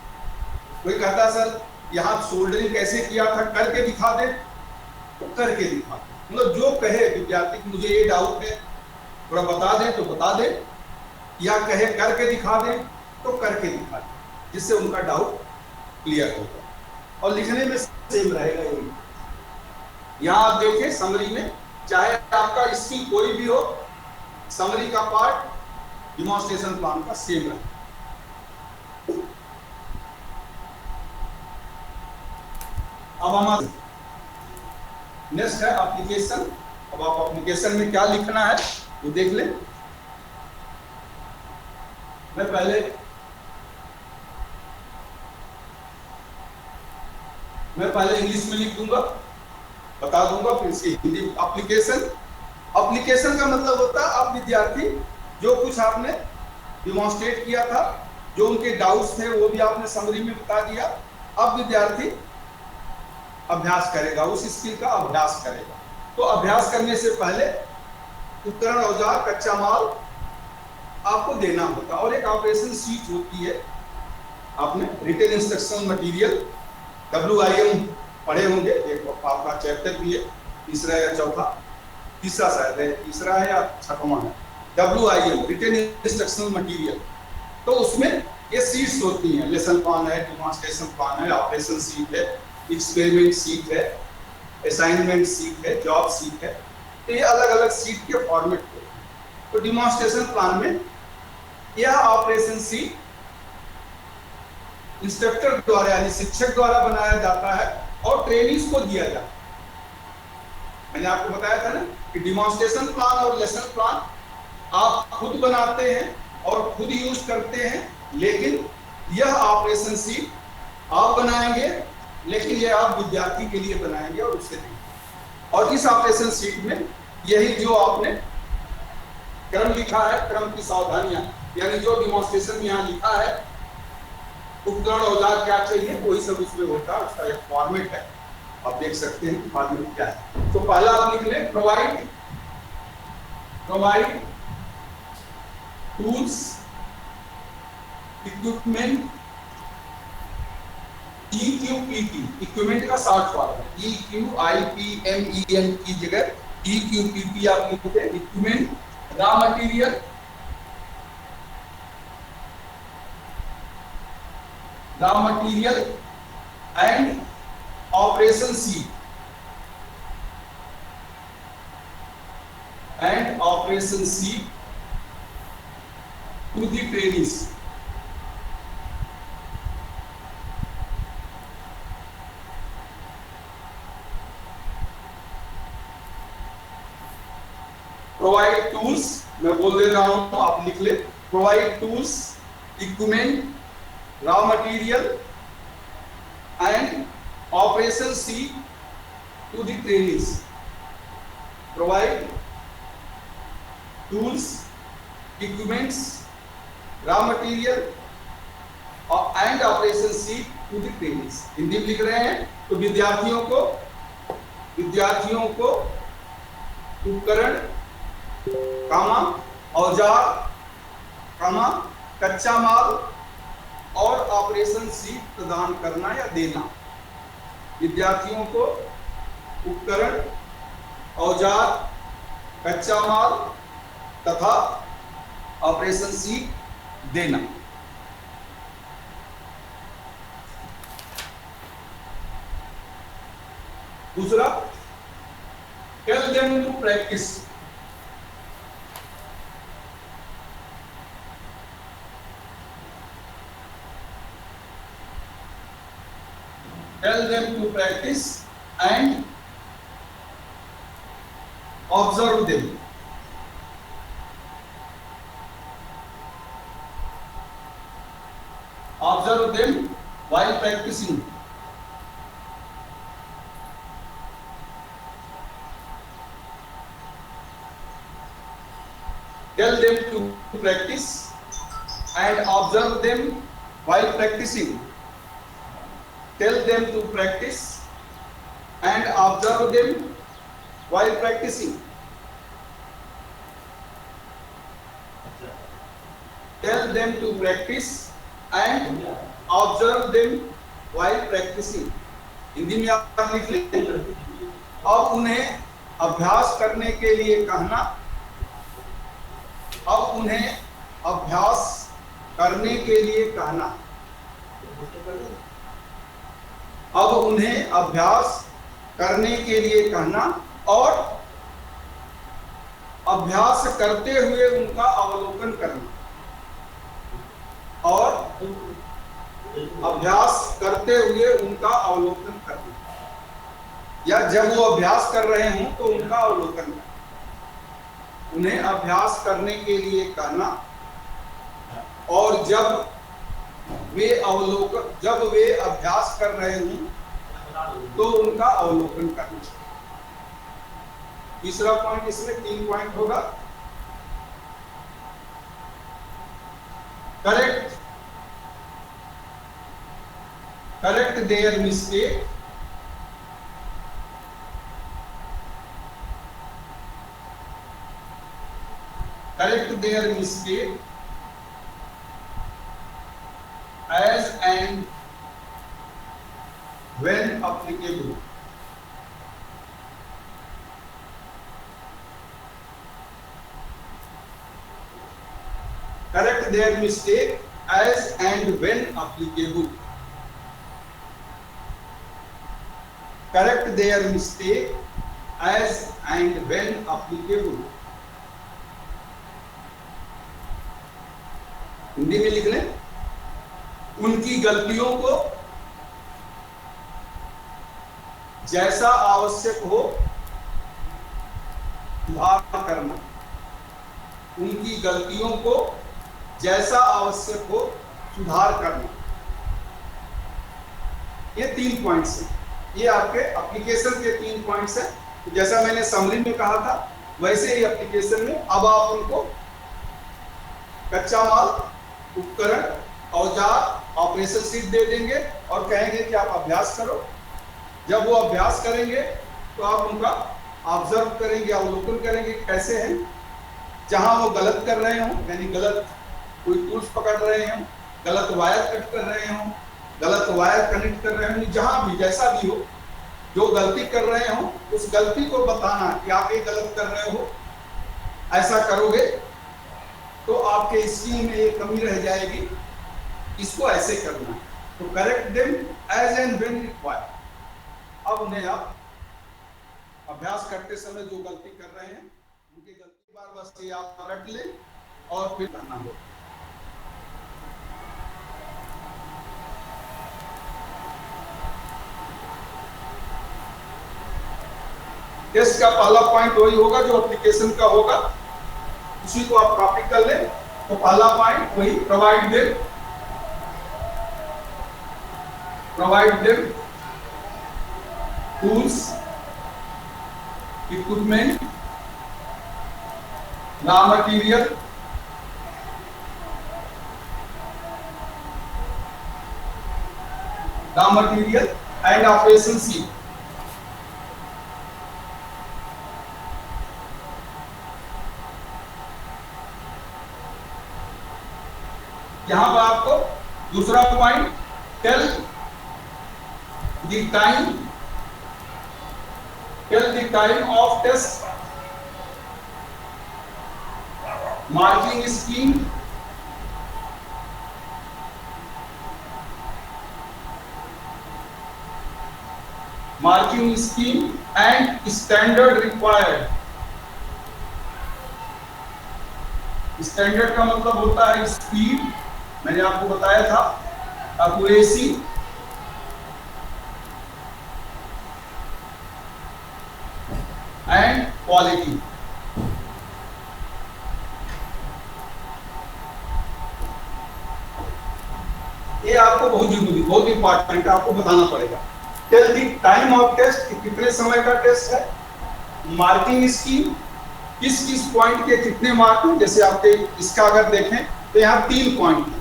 कोई कहता है सर यहाँ सोल्डरिंग कैसे किया था करके दिखा दें तो करके दिखा दें। मतलब जो कहे विद्यार्थी मुझे ये डाउट है थोड़ा बता दें तो बता दें, या कहे करके दिखा दें तो करके दिखा दें, जिससे उनका डाउट क्लियर होगा। और लिखने में सेम रहेगा ये। यहाँ आप देखिए समरी में, चाहे आपका स्किल कोई भी हो, समरी का पार्ट डिमॉन्स्ट्रेशन प्लान का सेम रहे। अब हमारा नेक्स्ट है एप्लीकेशन। अब आप एप्लीकेशन में क्या लिखना है वो देख लें। मैं पहले इंग्लिश में लिख दूंगा, बता दूंगा, फिर इसकी हिंदी। एप्लीकेशन का मतलब होता है आप विद्यार्थी जो कुछ आपने डिमॉन्स्ट्रेट किया था, जो उनके डाउट्स थे वो भी आपने समरी में बता दिया। अब विद्यार्थी अभ्यास करेगा, उस स्किल का अभ्यास करेगा। तो अभ्यास करने से पहले उपकरण, औजार, कच्चा माल आपको देना होता है और एक ऑपरेशन शीट होती है। आपने रिटेन इंस्ट्रक्शन मटेरियल WIM पढ़े होंगे, एक आपका चैप्टर भी है, तीसरा या चौथा, तीसरा शायद है, तीसरा है या छठवां है, WIM रिटेन इंस्ट्रक्शनल मटेरियल। तो उसमें ये सीट्स होती हैं, लेसन प्लान है, डेमोन्स्ट्रेशन प्लान है, ऑपरेशन सीट है, एक्सपेरिमेंट सीट है, असाइनमेंट सीट है, जॉब सीट है। तो ये अलग अलग सीट के फॉर्मेट होते हैं। तो डेमोन्स्ट्रेशन प्लान में यह ऑपरेशन सीट इंस्ट्रक्टर द्वारा यानी शिक्षक द्वारा बनाया जाता है और ट्रेनीज को दिया जाता है। मैंने आपको बताया था ना कि डिमॉन्स्ट्रेशन प्लान और लेसन प्लान आप खुद बनाते हैं और खुद यूज करते हैं, लेकिन यह ऑपरेशन शीट आप बनाएंगे, लेकिन यह आप विद्यार्थी के लिए बनाएंगे और उससे नहीं। और इस ऑपरेशन शीट में यही जो आपने क्रम लिखा है, क्रम की सावधानियां, यानी जो डिमॉन्स्ट्रेशन में यहाँ लिखा है, उपकरण औजार क्या चाहिए वही सब उसमें होता है। उसका एक फॉर्मेट है, आप देख सकते हैं फॉर्मेट क्या है। तो पहला आप लिख लें, provide tools equipment EQPT, equipment का शॉर्ट फॉर्म है। EQIPMENT की जगह EQPT आप लिखते हैं। Equipment, raw material, and operation sheet, to the trainings. Provide tools, मैं बोल दे रहा हूं आप लिख ले। Provide tools, equipment, raw material and operation sheet to the trainings. Provide tools, equipments, raw material and operation sheet to the trainings. Hindi में लिख रहे हैं तो विद्यार्थियों को उपकरण, औजार, कच्चा माल और ऑपरेशन सीट प्रदान करना या देना। विद्यार्थियों को उपकरण, औजार, कच्चा माल तथा ऑपरेशन सीट देना। दूसरा, tell them to practise. Tell them to practice and observe them. Observe them while practicing. Tell them to practice and observe them while practicing. Tell them to practice and observe them while practicing. Tell them to practice and observe them while practicing. Hindi में आप लिख लें। अब उन्हें अभ्यास करने के लिए कहना। अब उन्हें अभ्यास करने के लिए कहना। अब उन्हें अभ्यास करने के लिए कहना और अभ्यास करते हुए उनका अवलोकन करना। और अभ्यास करते हुए उनका अवलोकन करना, या जब वो अभ्यास कर रहे हों तो उनका अवलोकन करना। उन्हें अभ्यास करने के लिए कहना और जब वे अभ्यास कर रहे हों तो उनका अवलोकन करना। तीसरा पॉइंट, इसमें 3 पॉइंट होगा। Correct their mistake, as and when applicable. Correct their mistake as and when applicable. Correct their mistake as and when applicable. Hindi में लिख लें। उनकी गलतियों को जैसा आवश्यक हो सुधार करना। उनकी गलतियों को जैसा आवश्यक हो सुधार करना। ये 3 पॉइंट्स हैं। ये आपके एप्लीकेशन के 3 पॉइंट्स हैं। जैसा मैंने समरी में कहा था वैसे ही एप्लीकेशन में अब आप उनको कच्चा माल, उपकरण, औजार, ऑपरेशन सीट दे देंगे और कहेंगे कि आप अभ्यास करो। जब वो अभ्यास करेंगे तो आप उनका ऑब्जर्व करेंगे, अवलोकन करेंगे कैसे हैं। जहां वो गलत कर रहे हों, यानी गलत कोई टूल्स पकड़ रहे हों गलत वायर कट कर रहे हो, गलत वायर कनेक्ट कर रहे हो, जहां भी जैसा भी हो, जो गलती कर रहे हो उस गलती को बताना कि आप ये गलत कर रहे हो। ऐसा करोगे तो आपके स्किल में ये कमी रह जाएगी, इसको ऐसे करना। तो correct them as and when required. अब उन्हें आप अभ्यास करते समय जो गलती कर रहे हैं उनकी गलती बार बस ये आप रट लें और फिर करना हो। टेस्ट का पहला पॉइंट वही होगा जो एप्लीकेशन का होगा, उसी को आप कॉपी कर लें। तो पहला पॉइंट वही, provide them tools, equipment, raw material, and operation sheet. यहां पर आपको दूसरा point, tell the time of test, marking scheme, and standard required. Standard का मतलब होता है स्पीड, मैंने आपको बताया था, एक्यूरेसी, एंड क्वालिटी। ये आपको बहुत जरूरी, बहुत इंपॉर्टेंट आपको बताना पड़ेगा। Tell the time of test, कितने समय का टेस्ट है, मार्किंग स्कीम, किस किस पॉइंट के कितने मार्क हैं। जैसे आपके इसका अगर देखें तो यहाँ 3 पॉइंट है,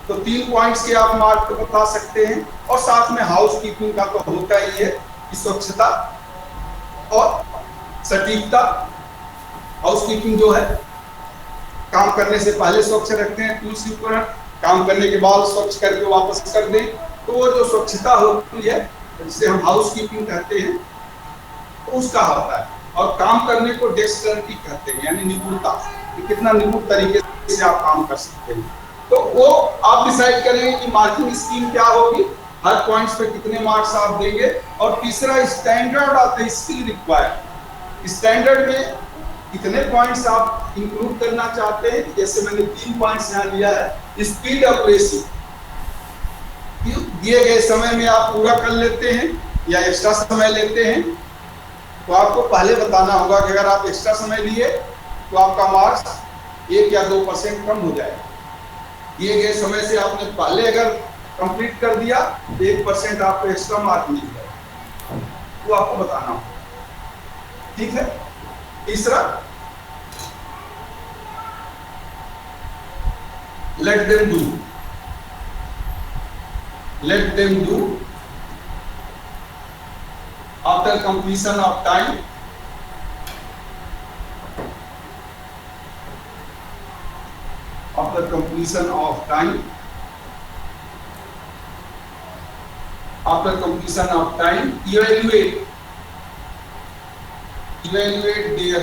तो 3 पॉइंट्स के आप मार्क बता सकते हैं। और साथ में हाउस कीपिंग का तो होता ही है, स्वच्छता और सटीकता। हाउस कीपिंग जो है, काम करने से पहले स्वच्छ रखते हैं टूल्स उपकरण, काम करने के बाद स्वच्छ करके वापस कर दें। तो वो जो स्वच्छता होती है जिसे हम हाउस कीपिंग कहते हैं, तो उसका होता है। और काम करने को डेक्स्टरिटी कहते हैं, यानी निपुणता, कि कितना निपुण तरीके से आप काम कर सकते हैं। तो वो आप डिसाइड करेंगे कि मार्किंग स्कीम क्या होगी, हर पॉइंट्स पे कितने मार्क्स आप देंगे। और तीसरा, standard of the skill required, standard में कितने पॉइंट्स आप इंक्लूड करना चाहते हैं। जैसे मैंने 3 पॉइंट्स यहाँ लिया है, स्पीड, एक्यूरेसी, दिए गए समय में आप पूरा कर लेते हैं या एक्स्ट्रा समय लेते हैं। तो आपको पहले बताना होगा कि अगर आप एक्स्ट्रा समय लिए तो आपका मार्क्स 1 या 2% कम हो जाएगा। दिए गए समय से आपने पहले अगर कंप्लीट कर दिया तो 1% आपको एक्स्ट्रा मार्क मिल जाएगा, वो आपको बताना होगा। ठीक है। तीसरा, let them do after completion of time, evaluate their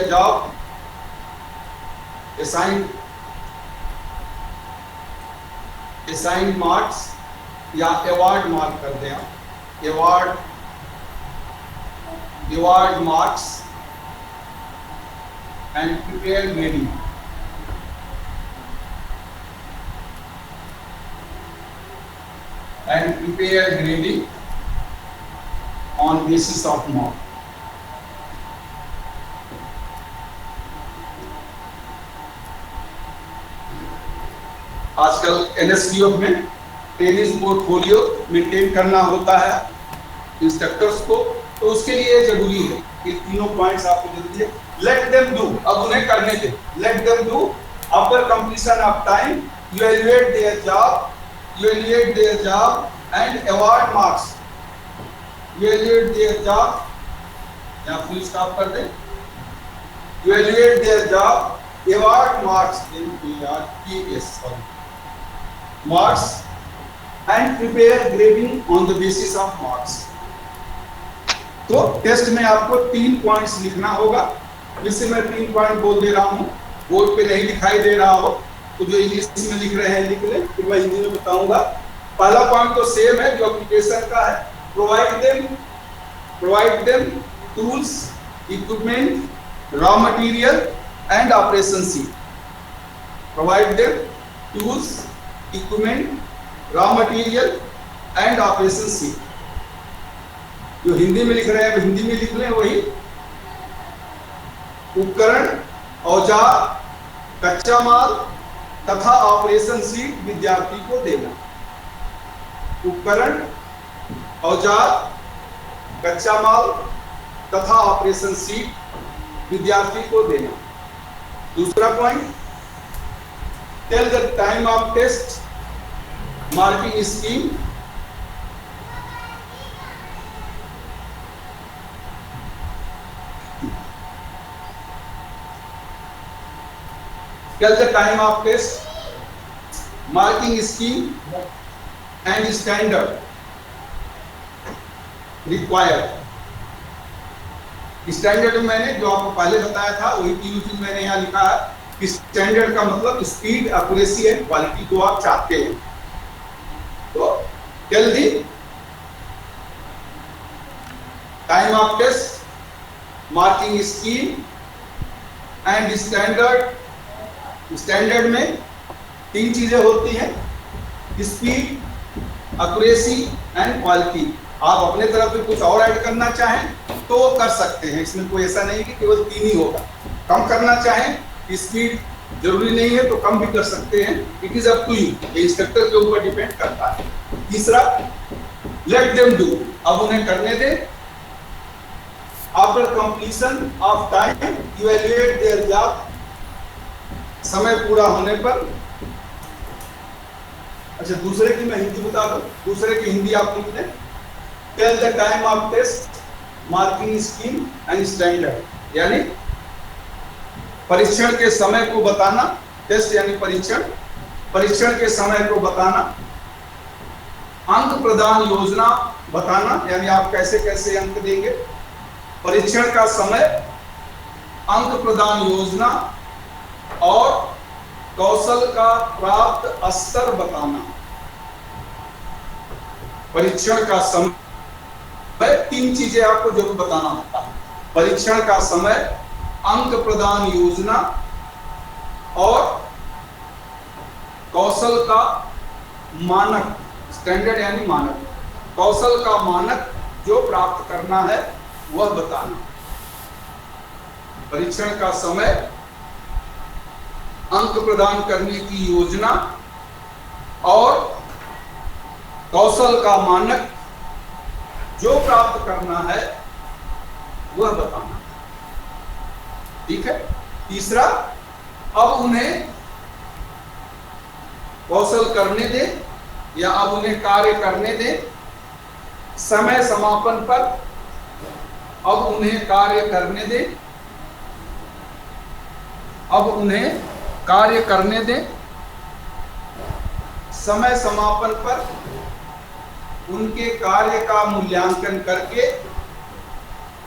job, assign marks या अवार्ड मार्क कर दें आप, award marks and prepare grading, on basis of mark. आजकल NSDO में टेनिस पोर्टफोलियो मेंटेन करना होता है इंस्ट्रक्टर्स को, तो उसके लिए जरूरी है कि तीनों पॉइंट्स आपको जरूरी है। लेट देम डू, अब उन्हें करने दें। Let them do after completion of time, evaluate their job and award marks evaluate their job, या फुल स्टॉप कर दें, evaluate their job, award marks in PRPS marks and prepare grading on the basis of marks। तो test में आपको 3 points लिखना होगा, जिससे मैं 3 पॉइंट बोल दे रहा हूँ, बोर्ड पे नहीं दिखाई दे रहा हो तो जो इंग्लिश में लिख रहे हैं लिख लें, फिर मैं हिंदी में बताऊंगा। पहला पॉइंट तो सेम है जो एप्लीकेशन का है, provide them tools, equipment, raw material and operation seat. Provide them tools, equipment, raw material and operation seat. जो हिंदी में लिख रहे हैं हिंदी में लिख लें वही। उपकरण, औजार, कच्चा माल तथा ऑपरेशन सीट विद्यार्थी को देना। उपकरण, औजार, कच्चा माल तथा ऑपरेशन सीट विद्यार्थी को देना। दूसरा point, tell the time of test, marking scheme. Tell the time of test, marking scheme and standard required। Standard में मैंने जो आपको पहले बताया था वही तीनों चीज मैंने यहाँ लिखा है कि स्टैंडर्ड का मतलब स्पीड, एक्यूरेसी एंड क्वालिटी जो आप चाहते हैं। तो tell the time of test, marking scheme and standard. Standard में 3 चीजें होती हैं, स्पीड, एक्यूरेसी एंड क्वालिटी। आप अपने तरफ से कुछ और ऐड करना चाहें तो वो कर सकते हैं, इसमें कोई ऐसा नहीं कि केवल 3 ही होगा। कम करना चाहें, स्पीड जरूरी नहीं है तो कम भी कर सकते हैं, it is up to you, ये इंस्ट्रक्टर के ऊपर डिपेंड करता है। तीसरा, लेट देम डू, अब उन्हें करने दें। After completion of time evaluate their job, समय पूरा होने पर। अच्छा, दूसरे की मैं हिंदी बता दूं, दूसरे की हिंदी आप लिख लें। Tell the time of test, marking scheme and standard, यानी परीक्षण के समय को बताना। टेस्ट यानी परीक्षण, परीक्षण के समय को बताना। अंक प्रदान योजना बताना, यानी आप कैसे कैसे अंक देंगे। परीक्षण का समय, अंक प्रदान योजना और कौशल का प्राप्त स्तर बताना। परीक्षण का समय, 3 चीजें आपको जरूर बताना होता है। परीक्षण का समय, अंक प्रदान योजना और कौशल का मानक। स्टैंडर्ड यानी मानक, कौशल का मानक जो प्राप्त करना है वह बताना। परीक्षण का समय, अंक प्रदान करने की योजना और कौशल का मानक जो प्राप्त करना है वह बताना। ठीक है। तीसरा, अब उन्हें कौशल करने दे या अब उन्हें कार्य करने दे। समय समापन पर अब उन्हें कार्य करने दे, अब उन्हें कार्य करने दें। समय समापन पर उनके कार्य का मूल्यांकन करके,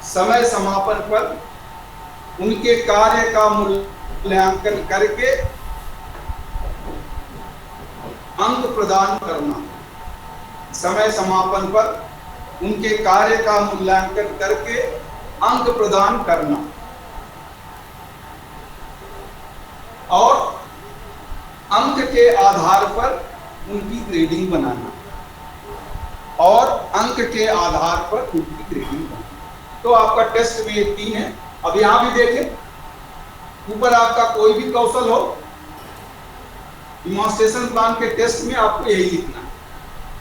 समय समापन पर उनके कार्य का मूल्यांकन करके अंक प्रदान करना। समय समापन पर उनके कार्य का मूल्यांकन करके अंक प्रदान करना और अंक के आधार पर उनकी ग्रेडिंग बनाना, और अंक के आधार पर उनकी ग्रेडिंग बनाना। तो आपका टेस्ट में ये 3 है। अब यहां भी देखें, ऊपर आपका कोई भी कौशल हो, डिमॉन्स्ट्रेशन प्लान के टेस्ट में आपको यही लिखना है।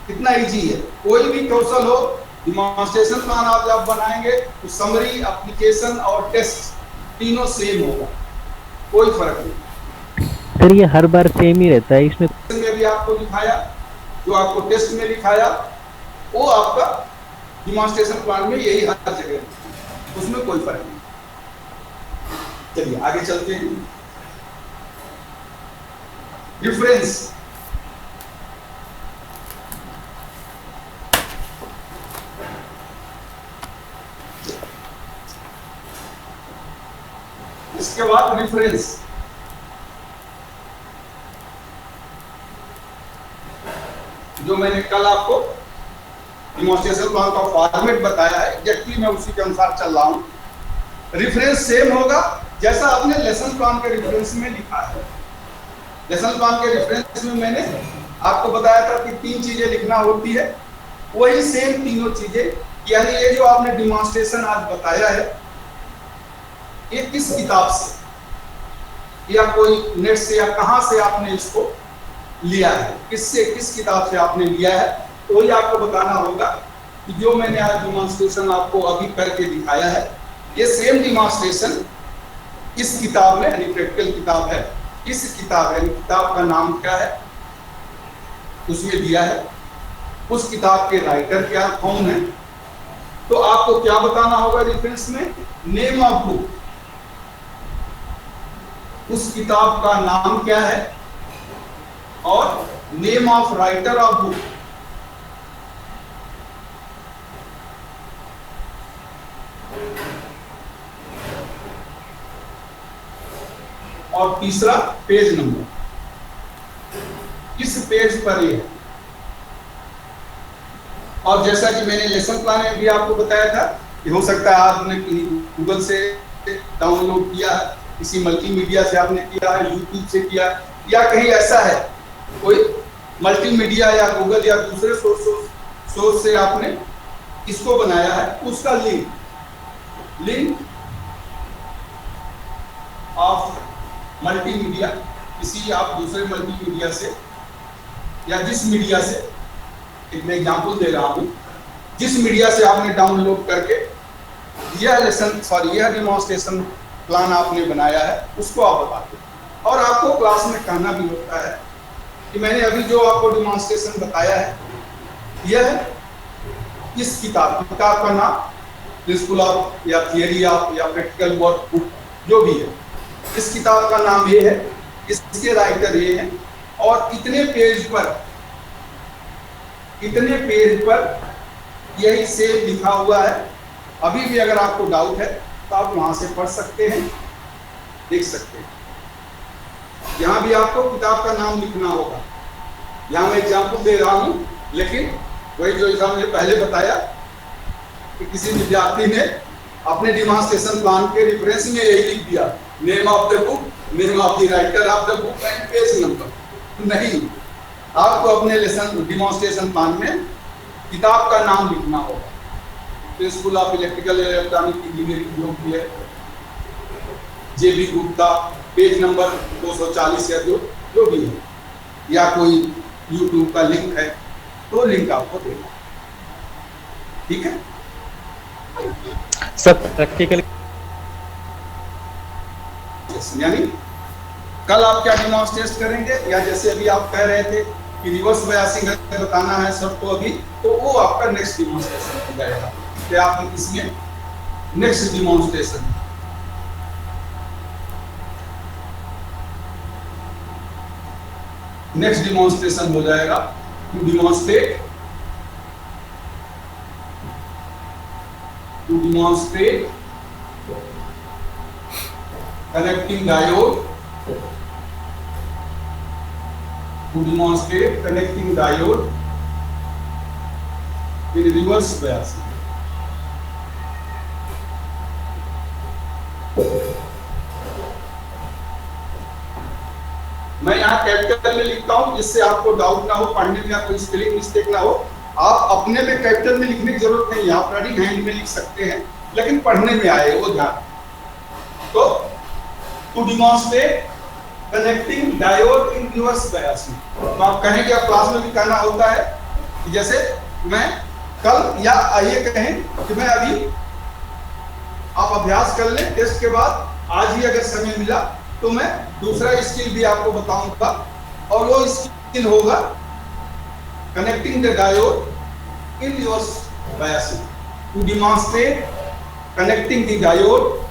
कितना इजी है, कोई भी कौशल हो, डिमॉन्स्ट्रेशन प्लान आप जब बनाएंगे तो समरी, एप्लीकेशन और टेस्ट तीनों सेम होगा, कोई फर्क नहीं। सर ये हर बार सेम ही रहता है इसमें भी आपको लिखाया, जो आपको टेस्ट में लिखाया वो आपका डिमॉन्स्ट्रेशन प्लान में यही हर जगह है, उसमें कोई फर्क नहीं। चलिए आगे चलते हैं। डिफरेंस, इसके बाद रेफरेंस। जो मैंने कल आपको डिमॉन्स्ट्रेशन प्लान का फॉर्मेट बताया है, एग्जैक्टली मैं उसी के अनुसार चल रहा हूं। रेफरेंस सेम होगा जैसा आपने लेसन प्लान के रेफरेंस में लिखा है। लेसन प्लान के रेफरेंस में मैंने आपको बताया था कि 3 चीजें लिखना होती है, वही सेम तीनों चीजें, यानी ये जो आपने डिमॉन्स्ट्रेशन आज बताया है, ये किस किताब से या कोई नेट से या कहां से आपने इसको लिया है, किससे, किस किताब से आपने लिया है, तो ये आपको बताना होगा कि जो मैंने आज डिमॉन्स्ट्रेशन आपको अभी करके दिखाया है, ये सेम डिमॉन्स्ट्रेशन इस किताब में, यानी प्रैक्टिकल किताब है, इस किताब है, किताब का नाम क्या है उसमें दिया है, उस किताब के राइटर क्या कौन है, तो आपको क्या बताना होगा रेफरेंस में, नेम ऑफ बुक, उस किताब का नाम क्या है, और name of writer of book. और तीसरा पेज नंबर, किस पेज पर ये है। और जैसा कि मैंने लेसन प्लान में भी आपको बताया था कि हो सकता है आपने गूगल से डाउनलोड किया है, किसी मल्टीमीडिया से आपने किया है, यूट्यूब से किया, या कहीं ऐसा है कोई मल्टीमीडिया या गूगल या दूसरे सोर्स से आपने इसको बनाया है, उसका लिंक ऑफ मल्टीमीडिया, किसी आप दूसरे मल्टीमीडिया से या जिस मीडिया से, एक मैं एग्जांपल दे रहा हूं, जिस मीडिया से आपने डाउनलोड करके यह डिमॉन्स्ट्रेशन प्लान आपने बनाया है, उसको आप बताते हैं। और आपको क्लास में कहना भी होता है कि मैंने अभी जो आपको डिमॉन्स्ट्रेशन बताया है, यह इस किताब का नाम प्रिंसिपल ऑफ या थियरी ऑफ या प्रैक्टिकल वर्क बुक जो भी है, इस किताब का नाम ये है, इसके राइटर ये हैं, और इतने पेज पर यही सेम लिखा हुआ है। अभी भी अगर आपको डाउट है तो आप वहां से पढ़ सकते हैं, देख सकते हैं। यहाँ भी आपको किताब का नाम लिखना होगा। यहाँ मैं एग्जाम्पल दे रहा हूँ, लेकिन वही जो हमने पहले बताया कि किसी विद्यार्थी ने अपने डिमॉन्स्ट्रेशन प्लान के रेफरेंस में यही लिख दिया, name of the book, name of the writer of the book and page number. नहीं, आपको अपने लेसन डिमॉन्स्ट्रेशन प्लान में किताब का नाम लिखना होगा। Principle of electrical electronic engineering जो भी है, जेबी गुप्ता, पेज नंबर 240 या जो भी है, या कोई यूट्यूब का लिंक है तो लिंक आपको देना, ठीक है सर। प्रैक्टिकल यानी कल आप क्या डिमॉन्स्ट्रेट करेंगे, या जैसे अभी आप कह रहे थे कि रिवर्स बायसिंग बताना है सर, तो अभी तो वो आपका नेक्स्ट डिमॉन्स्ट्रेशन हो जाएगा कि आप इसमें नेक्स्ट डिमॉन्स्ट्रेशन हो जाएगा। To demonstrate connecting diode, to demonstrate connecting diode in reverse bias। मैं यहाँ कैपिटल में लिखता हूँ जिससे आपको डाउट ना हो, पढ़ने में या कोई स्पेलिंग मिस्टेक ना हो। आप अपने में कैपिटल में लिखने की जरूरत नहीं है, आप राइटिंग हैंड में लिख सकते हैं, लेकिन पढ़ने में आए वो ध्यान। तो to demonstrate connecting diode in reverse bias, तो आप कहेंगे, आप क्लास में भी कहना होता है कि जैसे मैं कल, या आइए कहें कि मैं अभी, आप अभ्यास कर लें, टेस्ट के बाद आज ही अगर समय मिला तो मैं दूसरा स्किल भी आपको बताऊंगा, और वो स्किल होगा connecting the diode in reverse biasing to demonstrate connecting the diode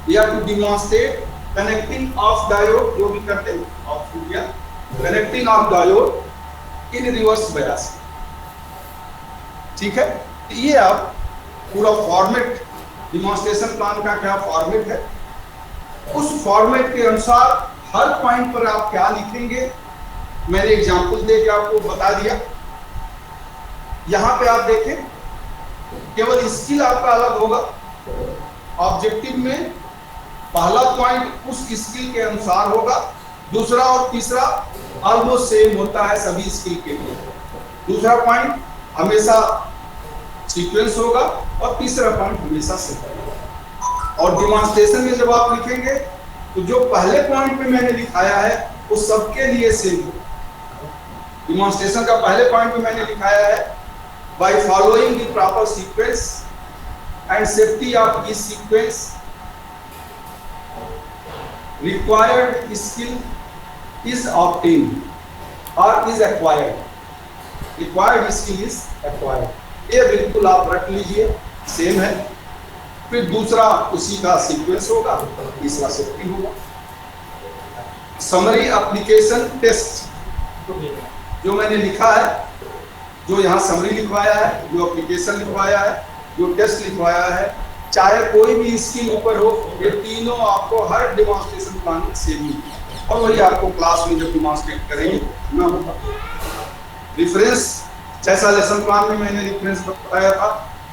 या to demonstrate connecting of diode, जो भी करते हैं ऑफ किया, connecting of diode in reverse biasing। ठीक है, ये आप पूरा फॉर्मेट, डिमॉन्स्ट्रेशन प्लान का क्या फॉर्मेट है, उस फॉर्मेट के अनुसार हर पॉइंट पर आप क्या लिखेंगे मैंने एग्जांपल देके आपको बता दिया। यहां पे आप देखें केवल स्किल आपका अलग होगा। ऑब्जेक्टिव में पहला पॉइंट उस स्किल के अनुसार होगा, दूसरा और तीसरा ऑलमोस्ट सेम होता है सभी स्किल के लिए। दूसरा पॉइंट हमेशा सीक्वेंस होगा और तीसरा पॉइंट हमेशा सेम। और डिमॉन्स्ट्रेशन में जब आप लिखेंगे तो जो पहले पॉइंट में मैंने लिखाया है वो सबके लिए सेम होगा। डिमॉन्स्ट्रेशन का पहले पॉइंट में मैंने लिखाया है by following the proper sequence and safety of this sequence required skill is obtained और is acquired. Required skill is acquired, ये बिल्कुल आप रख लीजिए, सेम है। फिर दूसरा उसी का सीक्वेंस होगा, तीसरा सेफ्टी होगा। समरी एप्लीकेशन टेस्ट जो मैंने लिखा है, जो यहाँ समरी लिखवाया है, जो एप्लीकेशन लिखवाया है, जो टेस्ट लिखवाया है, चाहे कोई भी स्किल ऊपर हो, ये तीनों आपको हर डिमॉन्स्ट्रेशन प्लान में सेम ही, और वही आपको क्लास में जब डिमॉन्स्ट्रेट करेंगे ना होगा। रिफरेंस, जैसा लेसन प्लान में मैंने रिफरेंस बताया था,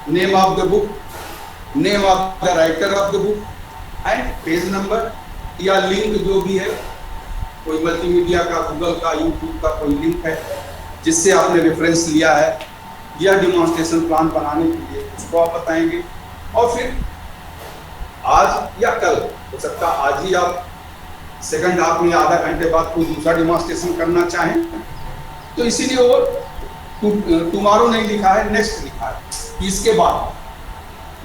name of the book, name of the writer of the book and page number या लिंक जो भी है, कोई मल्टीमीडिया का, गूगल का, यूट्यूब का कोई लिंक है जिससे आपने रेफरेंस लिया है या डिमॉन्स्ट्रेशन प्लान बनाने के लिए, उसको आप बताएंगे। और फिर आज या कल, हो सकता है आज ही आप सेकंड हाफ में आधा घंटे बाद कोई दूसरा डिमॉन्स्ट्रेशन करना चाहें, तो इसीलिए वो टुमारो नहीं लिखा है, नेक्स्ट लिखा है। इसके बाद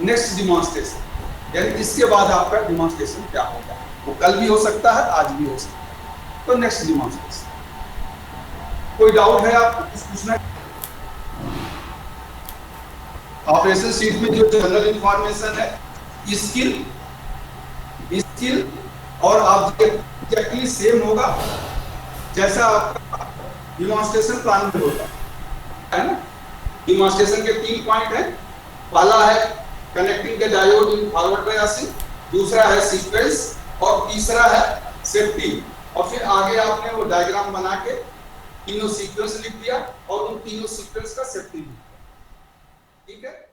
नेक्स्ट डिमॉन्स्ट्रेशन, यानी इसके बाद आपका डिमॉन्स्ट्रेशन क्या होगा, वो कल भी हो सकता है, आज भी हो सकता है। तो नेक्स्ट डिमॉन्स्ट्रेशन, कोई डाउट है आपको, कुछ पूछना है? ऑपरेशन शीट में जो जनरल इंफॉर्मेशन है, स्किल और ऑब्जेक्ट एग्जैक्टली सेम होगा जैसा आपका डिमॉन्स्ट्रेशन प्लान में होता है ना। डिमॉन्स्ट्रेशन के 3 पॉइंट हैं, पहला है connecting the diode in forward biasing, दूसरा है सीक्वेंस और तीसरा है सेफ्टी। और फिर आगे आपने वो डायग्राम बना के तीनों सीक्वेंस लिख दिया और उन तीनों सीक्वेंस का सेफ्टी लिख दिया। ठीक है।